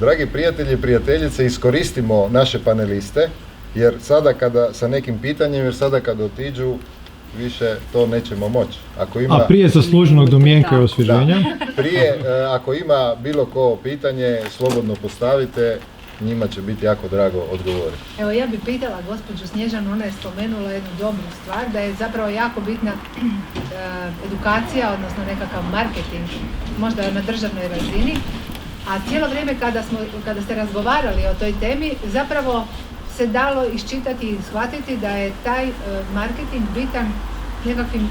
Dragi prijatelji i prijateljice, iskoristimo naše paneliste, jer sada sa nekim pitanjem, jer sada kada otiđu, više to nećemo moći. A prije zasluženog domjenka i osvježenja? Prije, ako ima bilo ko pitanje, slobodno postavite, njima će biti jako drago odgovoriti. Evo, ja bih pitala gospođu Snježanu, ona je spomenula jednu dobru stvar, da je zapravo jako bitna edukacija, odnosno nekakav marketing, možda na državnoj razini, a cijelo vrijeme kada ste razgovarali o toj temi, zapravo se dalo iščitati i shvatiti da je taj marketing bitan nekakvim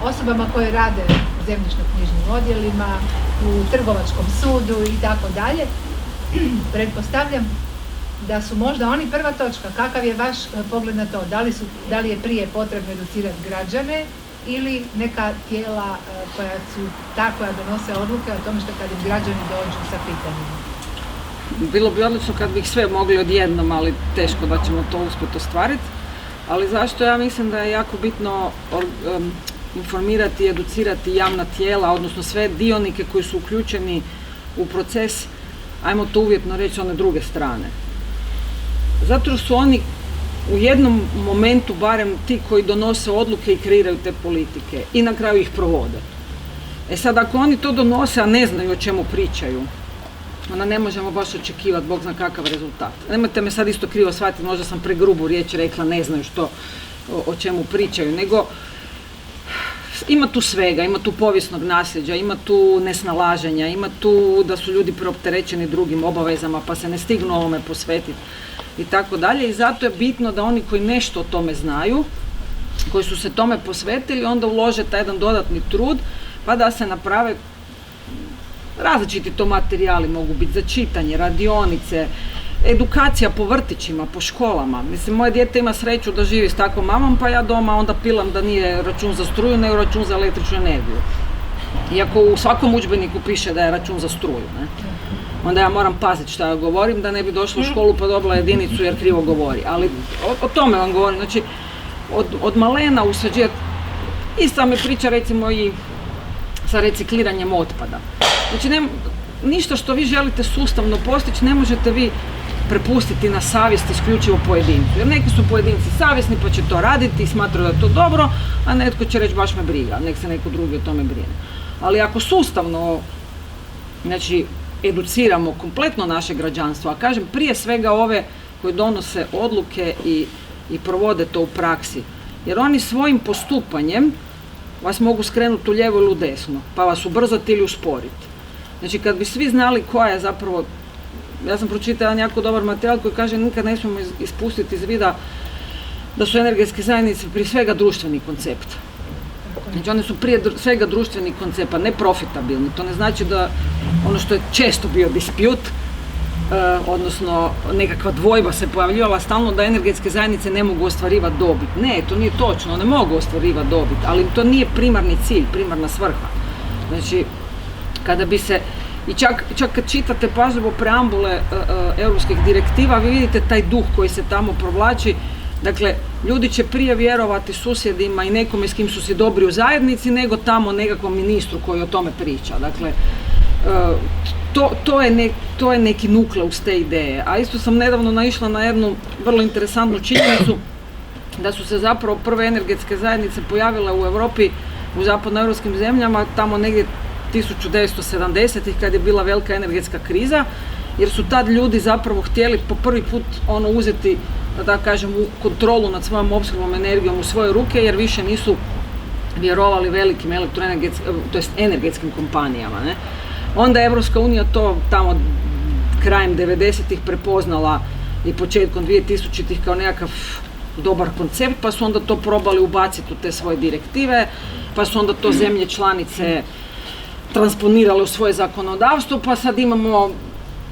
osobama koje rade u zemljišno-knjižnim odjelima, u trgovačkom sudu i tako dalje. Pretpostavljam da su možda oni prva točka. Kakav je vaš pogled na to? Da li je prije potrebno educirati građane ili neka tijela koja su ta koja donose odluke o tome što kad im građani dođu sa pitanjima? Bilo bi odlično kad bi ih sve mogli odjednom, ali teško da ćemo to uspjeti ostvariti. Ali zašto ja mislim da je jako bitno informirati i educirati javna tijela, odnosno sve dionike koji su uključeni u proces, ajmo to uvjetno reći, one druge strane. Zato su oni u jednom momentu barem ti koji donose odluke i kreiraju te politike i na kraju ih provode. E sad, ako oni to donose, a ne znaju o čemu pričaju, onda ne možemo baš očekivati, Bog zna kakav rezultat. Nemojte me sad isto krivo shvatiti, možda sam pregrubu riječ rekla, ne znaju o čemu pričaju, nego ima tu svega, ima tu povijesnog nasljeđa, ima tu nesnalaženja, ima tu da su ljudi preopterećeni drugim obavezama pa se ne stignu ovome posvetiti i tako dalje. I zato je bitno da oni koji nešto o tome znaju, koji su se tome posvetili, onda ulože taj jedan dodatni trud pa da se naprave različiti to materijali, mogu biti za čitanje, radionice, edukacija po vrtićima, po školama. Mislim, moje dijete ima sreću da živi s takvom mamom, pa ja doma onda pilam da nije račun za struju, nego račun za električnu energiju. Iako u svakom udžbeniku piše da je račun za struju, ne? Onda ja moram paziti šta ja govorim, da ne bi došla u školu pa dobila jedinicu jer krivo govori. Ali o tome vam govorim. Znači, od malena usađivati. Ista mi priča recimo i sa recikliranjem otpada. Znači, ništa što vi želite sustavno postići ne možete vi prepustiti na savjest isključivo pojedincu. Jer neki su pojedinci savjesni pa će to raditi i smatraju da je to dobro, a netko će reći baš me briga, nek se neko drugi o tome brine. Ali ako sustavno, znači, educiramo kompletno naše građanstvo, a kažem prije svega ove koji donose odluke i provode to u praksi, jer oni svojim postupanjem vas mogu skrenuti u lijevo ili u desno, pa vas ubrzati ili usporiti. Znači, kad bi svi znali koja je zapravo, ja sam pročitala jedan jako dobar materijal koji kaže nikad ne smijemo ispustiti iz vida da su energetske zajednice prije svega društveni koncept. Znači, one su prije svega društveni koncept, a ne profitabilni. To ne znači da ono što je često bio disput, odnosno nekakva dvojba se pojavljivala stalno da energetske zajednice ne mogu ostvarivati dobit. Ne, to nije točno, one mogu ostvarivati dobit, ali to nije primarni cilj, primarna svrha. Znači, kada bi se, i čak kad čitate pažljivo preambule europskih direktiva, vi vidite taj duh koji se tamo provlači. Dakle, ljudi će prije vjerovati susjedima i nekome s kim su si dobri u zajednici, nego tamo nekakvom ministru koji o tome priča. Dakle, to je neki nukleus te ideje. A isto sam nedavno naišla na jednu vrlo interesantnu činjenicu da su se zapravo prve energetske zajednice pojavile u Europi, u zapadnoeuropskim zemljama, tamo negdje 1970-ih kad je bila velika energetska kriza, jer su tad ljudi zapravo htjeli po prvi put uzeti, da kažem, kontrolu nad svojom opskrbom energijom u svoje ruke, jer više nisu vjerovali velikim energetskim kompanijama. Ne? Onda je Europska unija to tamo krajem 90-ih prepoznala i početkom 2000-ih kao nekakav dobar koncept, pa su onda to probali ubaciti u te svoje direktive, pa su onda to zemlje članice transponirale u svoje zakonodavstvo, pa sad imamo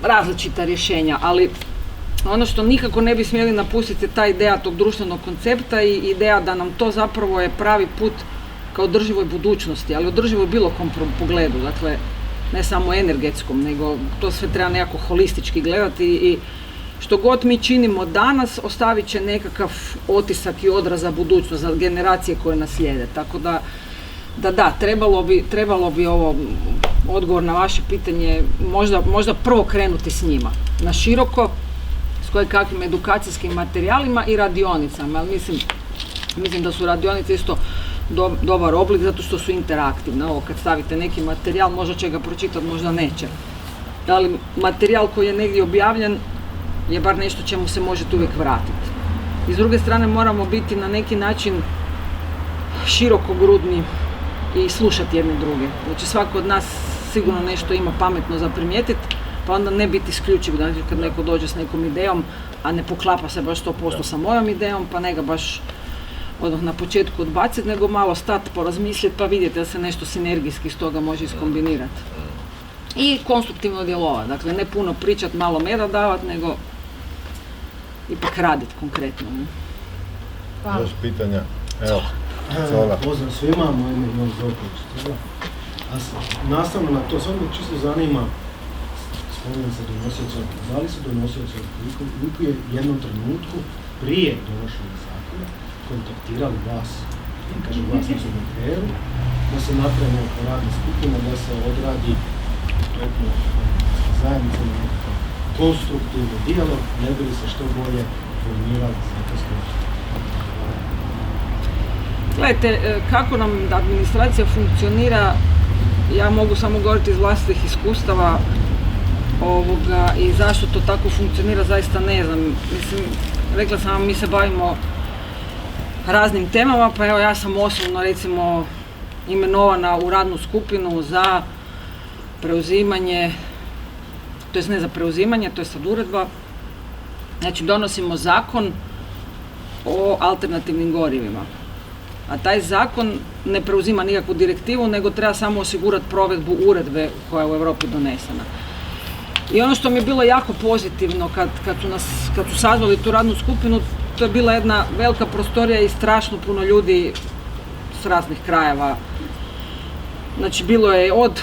različita rješenja, ali ono što nikako ne bi smjeli napustiti je ta ideja tog društvenog koncepta i ideja da nam to zapravo je pravi put ka održivoj budućnosti, ali održivoj u bilo kom pogledu, dakle ne samo energetskom, nego to sve treba nekako holistički gledati i što god mi činimo danas ostavit će nekakav otisak i odraz za budućnost, za generacije koje nas slijede, tako da, trebalo bi ovo, odgovor na vaše pitanje, možda prvo krenuti s njima, na široko, s kojekakvim edukacijskim materijalima i radionicama, ali mislim da su radionice isto dobar oblik zato što su interaktivne. Ovo kad stavite neki materijal, možda će ga pročitati, možda neće. Ali materijal koji je negdje objavljen je bar nešto čemu se možete uvijek vratiti. I s druge strane moramo biti na neki način širokogrudni i slušati jedne druge. Znači svako od nas sigurno nešto ima pametno za primijetiti, pa onda ne biti isključiv, znači kad neko dođe s nekom idejom, a ne poklapa se baš 100% sa mojom idejom, pa ne ga baš odmah na početku odbaciti, nego malo stati, porazmisliti, pa vidjeti da se nešto sinergijski s toga može iskombinirati. I konstruktivno djelovati, dakle ne puno pričati, malo meda davati, nego ipak raditi konkretno. Ne? Hvala. Još pitanja? Evo, Cola. Pozdrav svima, moje ime je Ivan Zoković. Nastavno na to, samo me čisto zanima, spomenuo se donosioca, da li se donosioca koliko je u jednom trenutku prije donošenja zakona kontaktirali vas, kažem vas nisu na teru, da se napravi neka radna skupina, da se odradi zajednica na nekakav konstruktivni dijalog, ne bi li se što bolje formirali zakonske. Gledajte, kako nam administracija funkcionira, ja mogu samo govoriti iz vlastitih iskustava i zašto to tako funkcionira, zaista ne znam. Mislim, rekla sam vam, mi se bavimo raznim temama, pa evo ja sam osobno recimo imenovana u radnu skupinu za preuzimanje, to jest ne za preuzimanje, to je sad uredba, znači donosimo zakon o alternativnim gorivima. A taj zakon ne preuzima nikakvu direktivu, nego treba samo osigurati provedbu uredbe koja je u Europi donesena. I ono što mi je bilo jako pozitivno kad su sazvali tu radnu skupinu, to je bila jedna velika prostorija i strašno puno ljudi s raznih krajeva. Znači bilo je od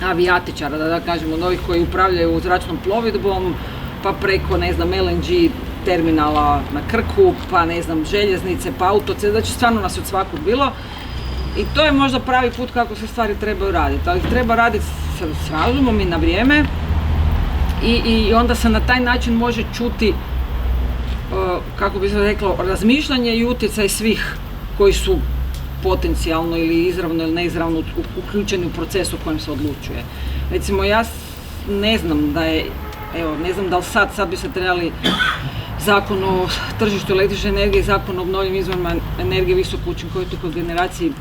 avijatičara, da kažemo, od ovih koji upravljaju zračnom plovidbom, pa preko, ne znam, LNG terminala na Krku, pa ne znam, željeznice, pa autoceste, znači stvarno nas od svakog bilo. I to je možda pravi put kako se stvari trebaju raditi, ali treba raditi s razumom i na vrijeme i onda se na taj način može čuti, kako bi se reklo, razmišljanje i utjecaj svih koji su potencijalno ili izravno ili neizravno uključeni u proces u kojem se odlučuje. Recimo ja ne znam da je, evo ne znam da li sad bi se trebali Zakon o tržištu električne energije i Zakon o obnovljivim izvorima energije visoko učinkovitoj kogeneraciji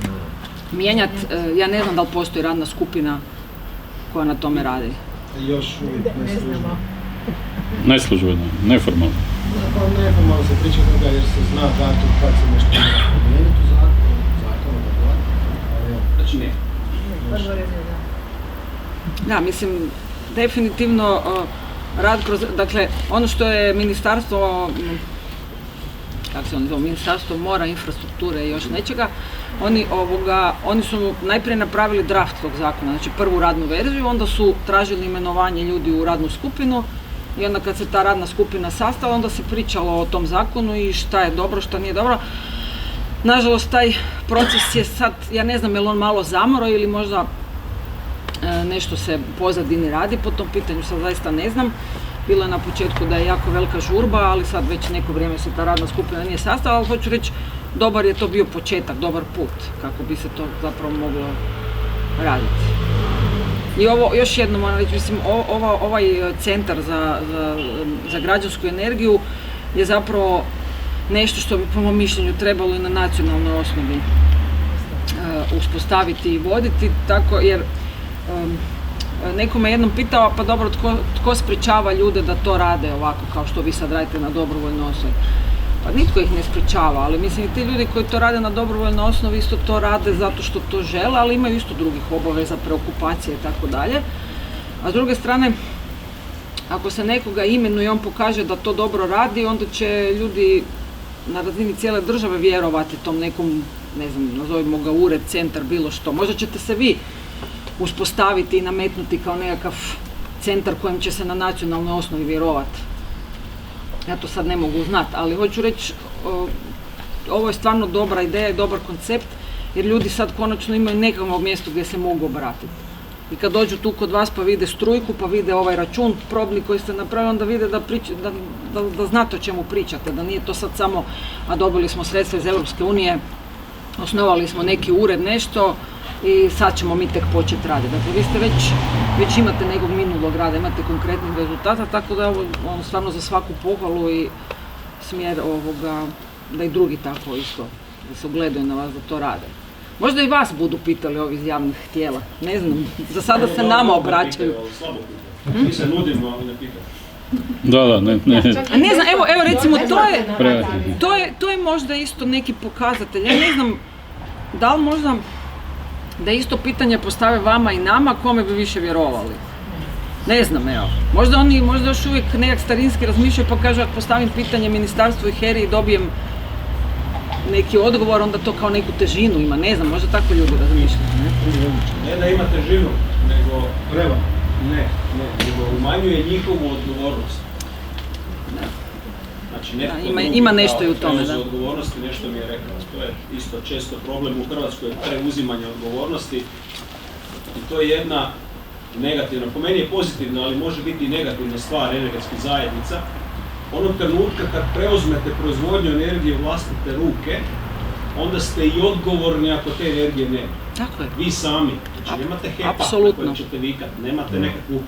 mijenjati. Ja ne znam da li postoji radna skupina koja na tome radi. Još uvijek Ne znamo. Neslužbeno, neformalno. Neformalno se priča toga jer se zna datum kad se nešto promijeniti u zakonu, ali znači ne. Prvo redno, da. Da, mislim, definitivno rad kroz, dakle, ono što je ministarstvo, kako se ono zove, Ministarstvo mora, infrastrukture i još nečega, oni su najprije napravili draft tog zakona, znači prvu radnu verziju, onda su tražili imenovanje ljudi u radnu skupinu i onda kad se ta radna skupina sastala, onda se pričalo o tom zakonu i šta je dobro, šta nije dobro. Nažalost, taj proces je sad, ja ne znam je li on malo zamro ili možda nešto se u pozadini radi po tom pitanju, sad zaista ne znam. Bilo je na početku da je jako velika žurba, ali sad već neko vrijeme se ta radna skupina nije sastala, ali hoću reći, dobar je to bio početak, dobar put, kako bi se to zapravo moglo raditi. I ovo, još jedno moram reći, mislim, ovaj centar za građansku energiju je zapravo nešto što bi po mom mišljenju trebalo i na nacionalnoj osnovi uspostaviti i voditi, tako jer neko me jednom pitao, pa dobro, tko sprečava ljude da to rade ovako kao što vi sad radite na dobrovoljnoj osnovi? Pa nitko ih ne sprečava, ali mislim i ti ljudi koji to rade na dobrovoljnoj osnovi isto to rade zato što to žele, ali imaju isto drugih obaveza, preokupacije i tako dalje. A s druge strane, ako se nekoga imenuje i on pokaže da to dobro radi, onda će ljudi na razini cijele države vjerovati tom nekom, ne znam, nazovimo ga ured, centar, bilo što. Možda ćete se vi uspostaviti i nametnuti kao nekakav centar kojem će se na nacionalnoj osnovi vjerovati. Ja to sad ne mogu znati, ali hoću reći, ovo je stvarno dobra ideja i dobar koncept, jer ljudi sad konačno imaju nekakvo mjesto gdje se mogu obratiti. I kad dođu tu kod vas pa vide strujku, pa vide ovaj račun probni koji ste napravili, onda vide da znate o čemu pričate, da nije to sad samo, a dobili smo sredstva iz Europske unije, osnovali smo neki ured, nešto, i sad ćemo mi tek početi raditi. Dakle, vi ste već imate nekog minulog rada, imate konkretnih rezultata, tako da je ovo stvarno za svaku pohvalu i smjer da i drugi tako isto, da se ugledaju na vas da to rade. Možda i vas budu pitali ovi iz javnih tijela, ne znam, za sada se nama obraćaju. Mi se nudimo, ali ne pitamo. Da, ne. A ne znam, evo recimo, to je možda isto neki pokazatelj. Ja ne znam, da li možda da isto pitanje postave vama i nama, kome bi više vjerovali. Ne znam, evo. Možda još uvijek nekak starinski razmišljaju pa kažu ako postavim pitanje ministarstvu i HERI i dobijem neki odgovor, onda to kao neku težinu ima, ne znam, možda tako ljudi razmišljaju. Ne da ima težinu, nego nego umanjuje njihovu odgovornost. Znači, ima nešto i u tome, da. Odgovornosti, nešto mi je rekao, to je isto često problem u Hrvatskoj, preuzimanje odgovornosti i to je jedna negativna, po meni je pozitivna, ali može biti i negativna stvar energetskih zajednica. Onog trenutka kad preuzmete proizvodnju energije u vlastite ruke, onda ste i odgovorni ako te energije nema. Tako je. Vi sami, znači nemate HEP-a koji ćete vikati, nemate nekakvu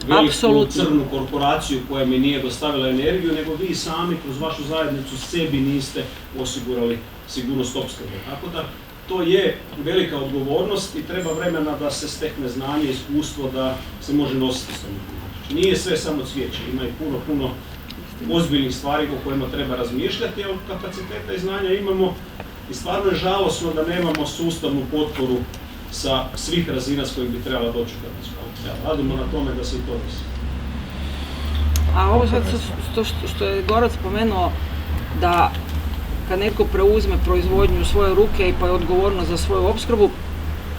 veliku crnu korporaciju koja mi nije dostavila energiju, nego vi sami kroz vašu zajednicu sebi niste osigurali sigurnost opskrbe. Tako da to je velika odgovornost i treba vremena da se stekne znanje, iskustvo, da se može nositi s tom. Znači, nije sve samo cvijeće, ima i puno ozbiljnih stvari o kojima treba razmišljati, ali kapaciteta i znanja imamo i stvarno je žalosno da nemamo sustavnu potporu sa svih razina s kojih bi trebala doći u Hrvatsku. Radimo na tome da se i to desi. A ovo sad što je Goran spomenuo, da kad netko preuzme proizvodnju u svoje ruke i pa je odgovorno za svoju opskrbu,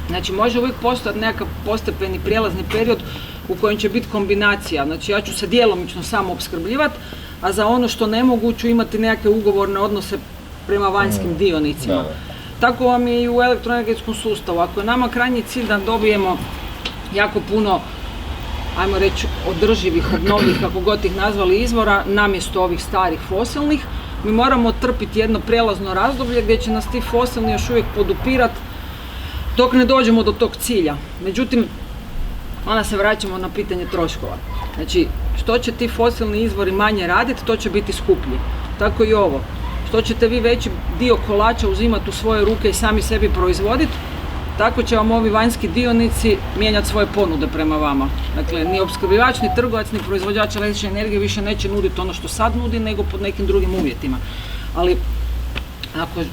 znači može uvijek postojati nekakav postepeni prijelazni period u kojem će biti kombinacija. Znači ja ću se djelomično samo opskrbljivati, a za ono što ne mogu ću imati nekakve ugovorne odnose prema vanjskim dionicima. Tako vam je i u elektroenergetskom sustavu. Ako je nama krajnji cilj da dobijemo jako puno, ajmo reći, održivih, obnovljivih, kako god ih nazvali, izvora, namjesto ovih starih fosilnih, mi moramo trpiti jedno prijelazno razdoblje gdje će nas ti fosilni još uvijek podupirati dok ne dođemo do tog cilja. Međutim, onda se vraćamo na pitanje troškova. Znači, što će ti fosilni izvori manje raditi, to će biti skuplji. Tako i ovo. Što ćete vi veći dio kolača uzimati u svoje ruke i sami sebi proizvoditi, tako će vam ovi vanjski dionici mijenjati svoje ponude prema vama. Dakle, ni opskrbljivač, ni trgovac, ni proizvođač električne energije više neće nuditi ono što sad nudi, nego pod nekim drugim uvjetima. Ali,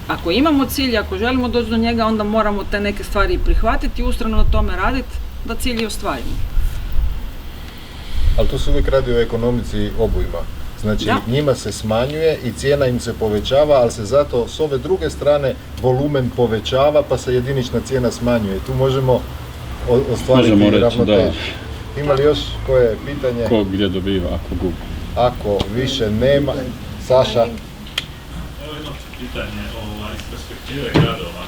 ako imamo cilj, ako želimo doći do njega, onda moramo te neke stvari prihvatiti i ustrajno na tome raditi da cilj i ostvarimo. Ali tu se uvijek radi o ekonomici obujma. Znači, njima se smanjuje i cijena im se povećava, ali se zato s ove druge strane volumen povećava, pa se jedinična cijena smanjuje. Tu možemo ostvariti ravnotežu. Ima li još koje pitanje? Ko gdje dobiva, ako gubi? Ako više nema. Saša? Evo jedno pitanje iz perspektive gradova.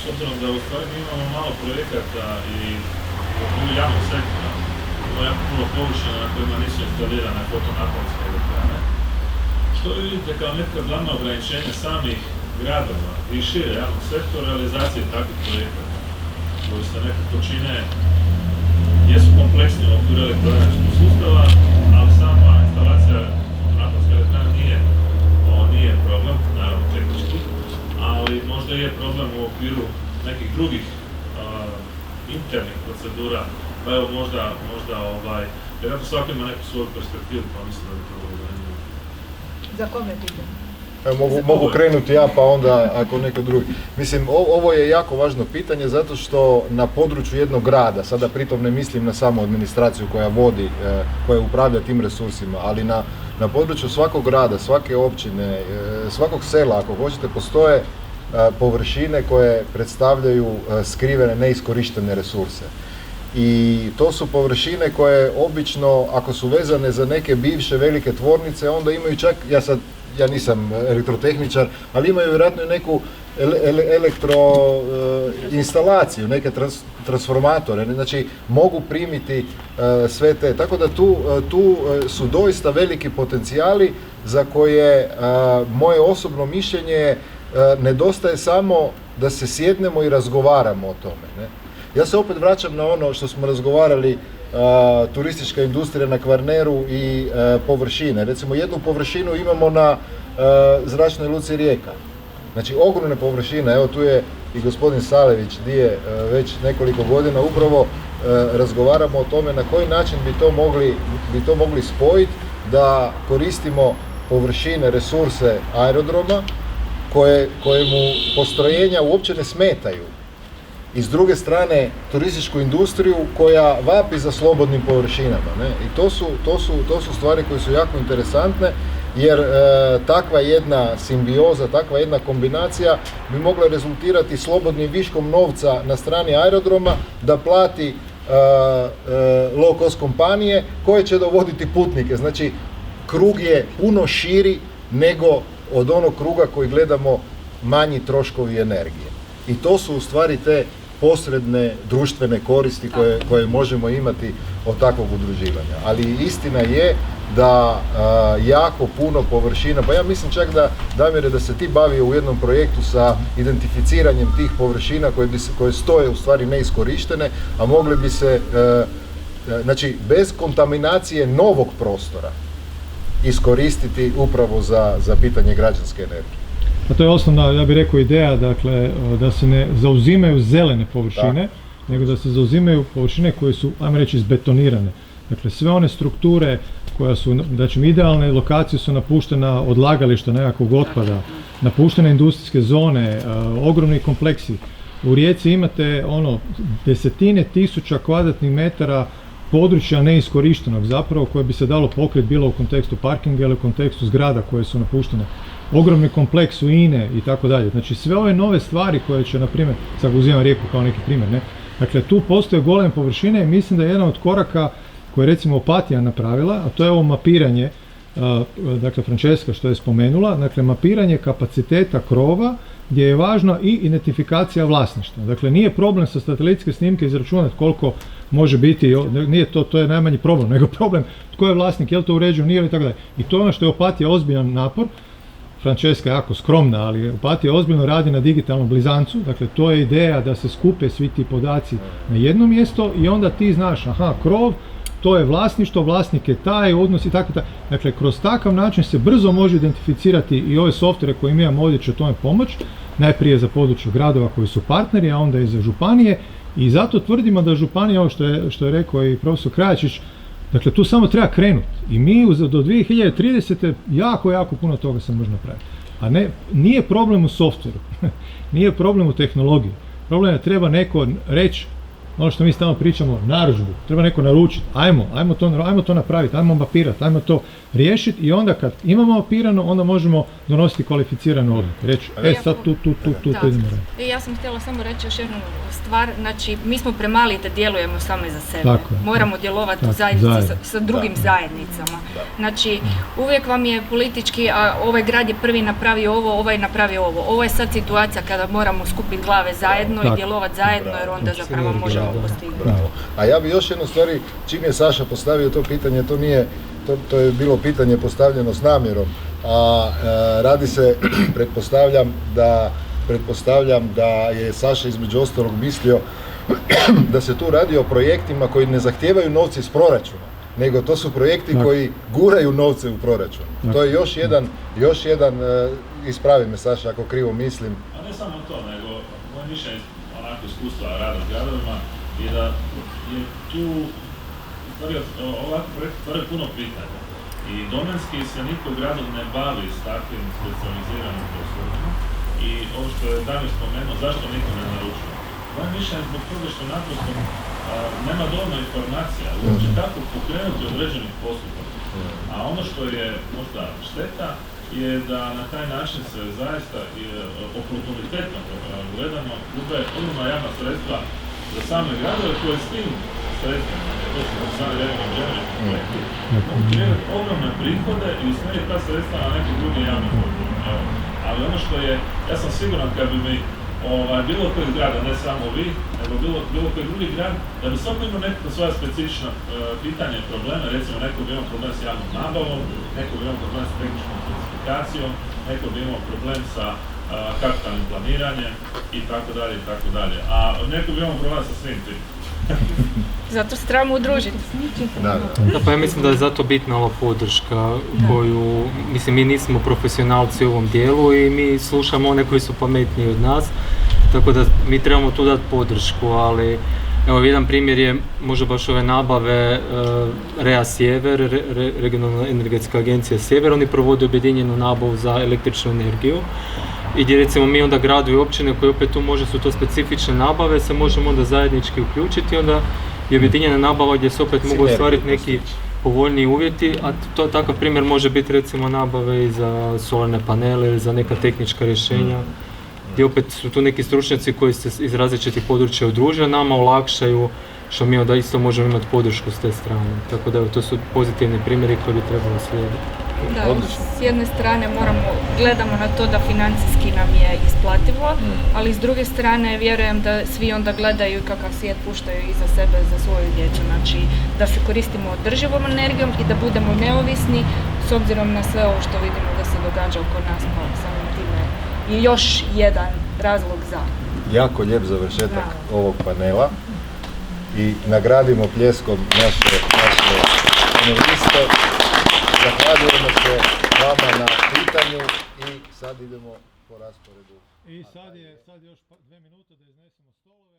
S obzirom da u stvari imamo malo projekata i u javnom sektoru, jako puno površina na kojima nisu instalirane fotonaponske elektrane. Što vi vidite kao neka glavna ograničenja samih gradova i šire javnog sektora realizacije takvih projekata? koji se nekako čine, jesu kompleksni u okviru elektroenergetskog sustava, ali sama instalacija fotonaponske elektrane nije problem, naravno tehnički, ali možda je problem u okviru nekih drugih internih procedura, pa evo možda vjerojatno svako ima neku svoju perspektivu, pa mislim da bi to bilo zanimljivo. Za kome pitanje? Mogu krenuti ja, pa onda ako neko drugi. Mislim, ovo je jako važno pitanje zato što na području jednog grada, sada pritom ne mislim na samu administraciju koja vodi, koja upravlja tim resursima, ali na području svakog grada, svake općine, svakog sela, ako hoćete, postoje površine koje predstavljaju skrivene, neiskorištene resurse. I to su površine koje obično, ako su vezane za neke bivše velike tvornice, onda imaju čak, ja nisam elektrotehničar, ali imaju vjerojatno neku elektroinstalaciju, neke transformatore, znači mogu primiti sve te, tako da tu su doista veliki potencijali za koje moje osobno mišljenje nedostaje samo da se sjednemo i razgovaramo o tome. Ne? Ja se opet vraćam na ono što smo razgovarali, turistička industrija na Kvarneru i površine. Recimo jednu površinu imamo na zračnoj luci Rijeka. Znači ogromne površine, evo tu je i gospodin Salević gdje već nekoliko godina upravo razgovaramo o tome na koji način bi to mogli spojiti da koristimo površine, resurse aerodroma kojemu postrojenja uopće ne smetaju. I s druge strane turističku industriju koja vapi za slobodnim površinama. Ne? I to su stvari koje su jako interesantne jer takva jedna simbioza, takva jedna kombinacija bi mogla rezultirati slobodnim viškom novca na strani aerodroma da plati low cost kompanije koje će dovoditi putnike. Znači krug je puno širi nego od onog kruga koji gledamo manji troškovi energije. I to su u stvari te posredne društvene koristi koje možemo imati od takvog udruživanja. Ali istina je da jako puno površina, pa ja mislim čak Damire da se ti bavio u jednom projektu sa identificiranjem tih površina koje stoje u stvari neiskorištene, a mogli bi se, znači bez kontaminacije novog prostora iskoristiti upravo za pitanje građanske energije. A to je osnovna, ja bih rekao, ideja, dakle, da se ne zauzimaju zelene površine, nego da se zauzimaju površine koje su, ajmo reći, izbetonirane. Dakle, sve one strukture koja su, znači, idealne lokacije su napuštena odlagališta nekakvog otpada, napuštene industrijske zone, ogromni kompleksi. U Rijeci imate desetine tisuća kvadratnih metara područja neiskorištenog zapravo koje bi se dalo pokriti bilo u kontekstu parkinga ili u kontekstu zgrada koje su napuštene. Ogromni kompleks u INE i tako dalje. Znači sve ove nove stvari koje će, na primjer, sad uzimam Rijeku kao neki primjer, ne? Dakle, tu postoje goleme površine i mislim da je jedan od koraka koje je recimo Opatija napravila, a to je ovo mapiranje, dakle Francesca što je spomenula, dakle mapiranje kapaciteta krova gdje je važna i identifikacija vlasništva. Dakle, nije problem sa satelitske snimke izračunati koliko može biti, nije to je najmanji problem, nego problem tko je vlasnik, je li to uređeno, nije li tako dalje. I to je ono što je Opatija ozbiljan napor. Francesca je jako skromna, ali Opatija ozbiljno radi na digitalnom blizancu, dakle to je ideja da se skupe svi ti podaci na jedno mjesto i onda ti znaš, aha, krov, to je vlasništvo, vlasnik je taj, odnos i tako. Dakle, kroz takav način se brzo može identificirati i ove softvere koje mi imamo ovdje će tome pomoći, najprije za područje gradova koji su partneri, a onda i za županije i zato tvrdimo da županija, ovo što je rekao i profesor Krajačić, dakle, tu samo treba krenuti i mi do 2030. jako puno toga se može napraviti. A nije problem u softveru, nije problem u tehnologiji. Problem je da treba neko reći, ono što mi stalno pričamo, narudžbu, treba neko naručiti, ajmo to napraviti, ajmo mapirati, ajmo to riješiti i onda kad imamo mapirano, onda možemo donositi kvalificiranu odluku. Reći, sad tu idemo raditi. Ja sam htjela samo reći još jednu stvar, znači mi smo premali da djelujemo same za sebe. Moramo djelovati u zajednici sa drugim zajednicama. Znači uvijek vam je politički, a ovaj grad je prvi napravio ovo, ovaj je napravio ovo. Ovo je sad situacija kada moramo skupiti glave zajedno i djelovati zajedno jer onda zapravo možemo postignuti. A ja bi još jednu stvari, čim je Saša postavio to pitanje, to je bilo pitanje postavljeno s namjerom, a radi se, pretpostavljam da je Saša između ostalog mislio da se tu radi o projektima koji ne zahtijevaju novce iz proračuna, nego to su projekti koji guraju novce u proračun. To je još jedan, ispravi me Saša ako krivo mislim. A ne samo to, nego moje mišljenje onako iskustva rada s gradovima je da je tu ovako projekt stvaraju puno pitanja. I domenski se niko gradov ne bavi s takvim specializiranim poslovima. I ovo što je Damir spomenuo, zašto niko ne naručuje? Moje mišljenje je zbog toga što naprosto nema dovoljno informacija uopće kako pokrenuti određenih postupak. A ono što je možda šteta je da na taj način se zaista oportunitetno gledano gube ogromna javna sredstva za same gradove koje s tim sredstvima, to su sami regionalni projekti, mogu kreirati ogromne prihode i usmjeriti ta sredstva na neke druge javne potrebe. Ali ono što je, ja sam siguran kad bi mi bilo koji grad, a ne samo vi, nego bilo koji drugi grad, da bi svako imao nekako svoja specifična pitanja i probleme, recimo neko bi imao problem s javnom nabavom, neko bi imao problem s tehničkom specifikacijom, neko bi imao problem sa kapitalnim planiranjem i tako dalje i tako dalje. A neko bi imao problem sa svim tim. Zato se trebamo udružiti. Da, pa ja mislim da je zato bitna ova podrška koju, mislim, mi nismo profesionalci u ovom dijelu i mi slušamo one koji su pametniji od nas, tako da mi trebamo tu dati podršku, ali evo jedan primjer je možda baš ove nabave REA Sjever, Regionalna energetska agencija Sjever, oni provode objedinjenu nabavu za električnu energiju. I gdje recimo mi onda gradovi i općine koji opet tu možda su to specifične nabave se možemo onda zajednički uključiti, onda je objedinjena nabava gdje se opet mogu ostvariti neki povoljniji uvjeti, a takav primjer može biti recimo nabave i za solarne panele ili za neka tehnička rješenja, gdje opet su tu neki stručnjaci koji se iz različitih područja udruže, nama olakšaju što mi onda isto možemo imati podršku s te strane. Tako da to su pozitivni primjeri koji bi trebalo slijediti. Da, s jedne strane gledamo na to da financijski nam je isplativo, ali s druge strane vjerujem da svi onda gledaju kakav svijet puštaju iza sebe za svoju djecu. Znači da se koristimo održivom energijom i da budemo neovisni s obzirom na sve ovo što vidimo da se događa oko nas, pa samim time je još jedan razlog za. Jako lijep završetak ovog panela i nagradimo pljeskom naše paneliste. Zahvaljujemo se vama na pitanju i sad idemo po rasporedu. I sad još 2 minute da iznesemo stolove.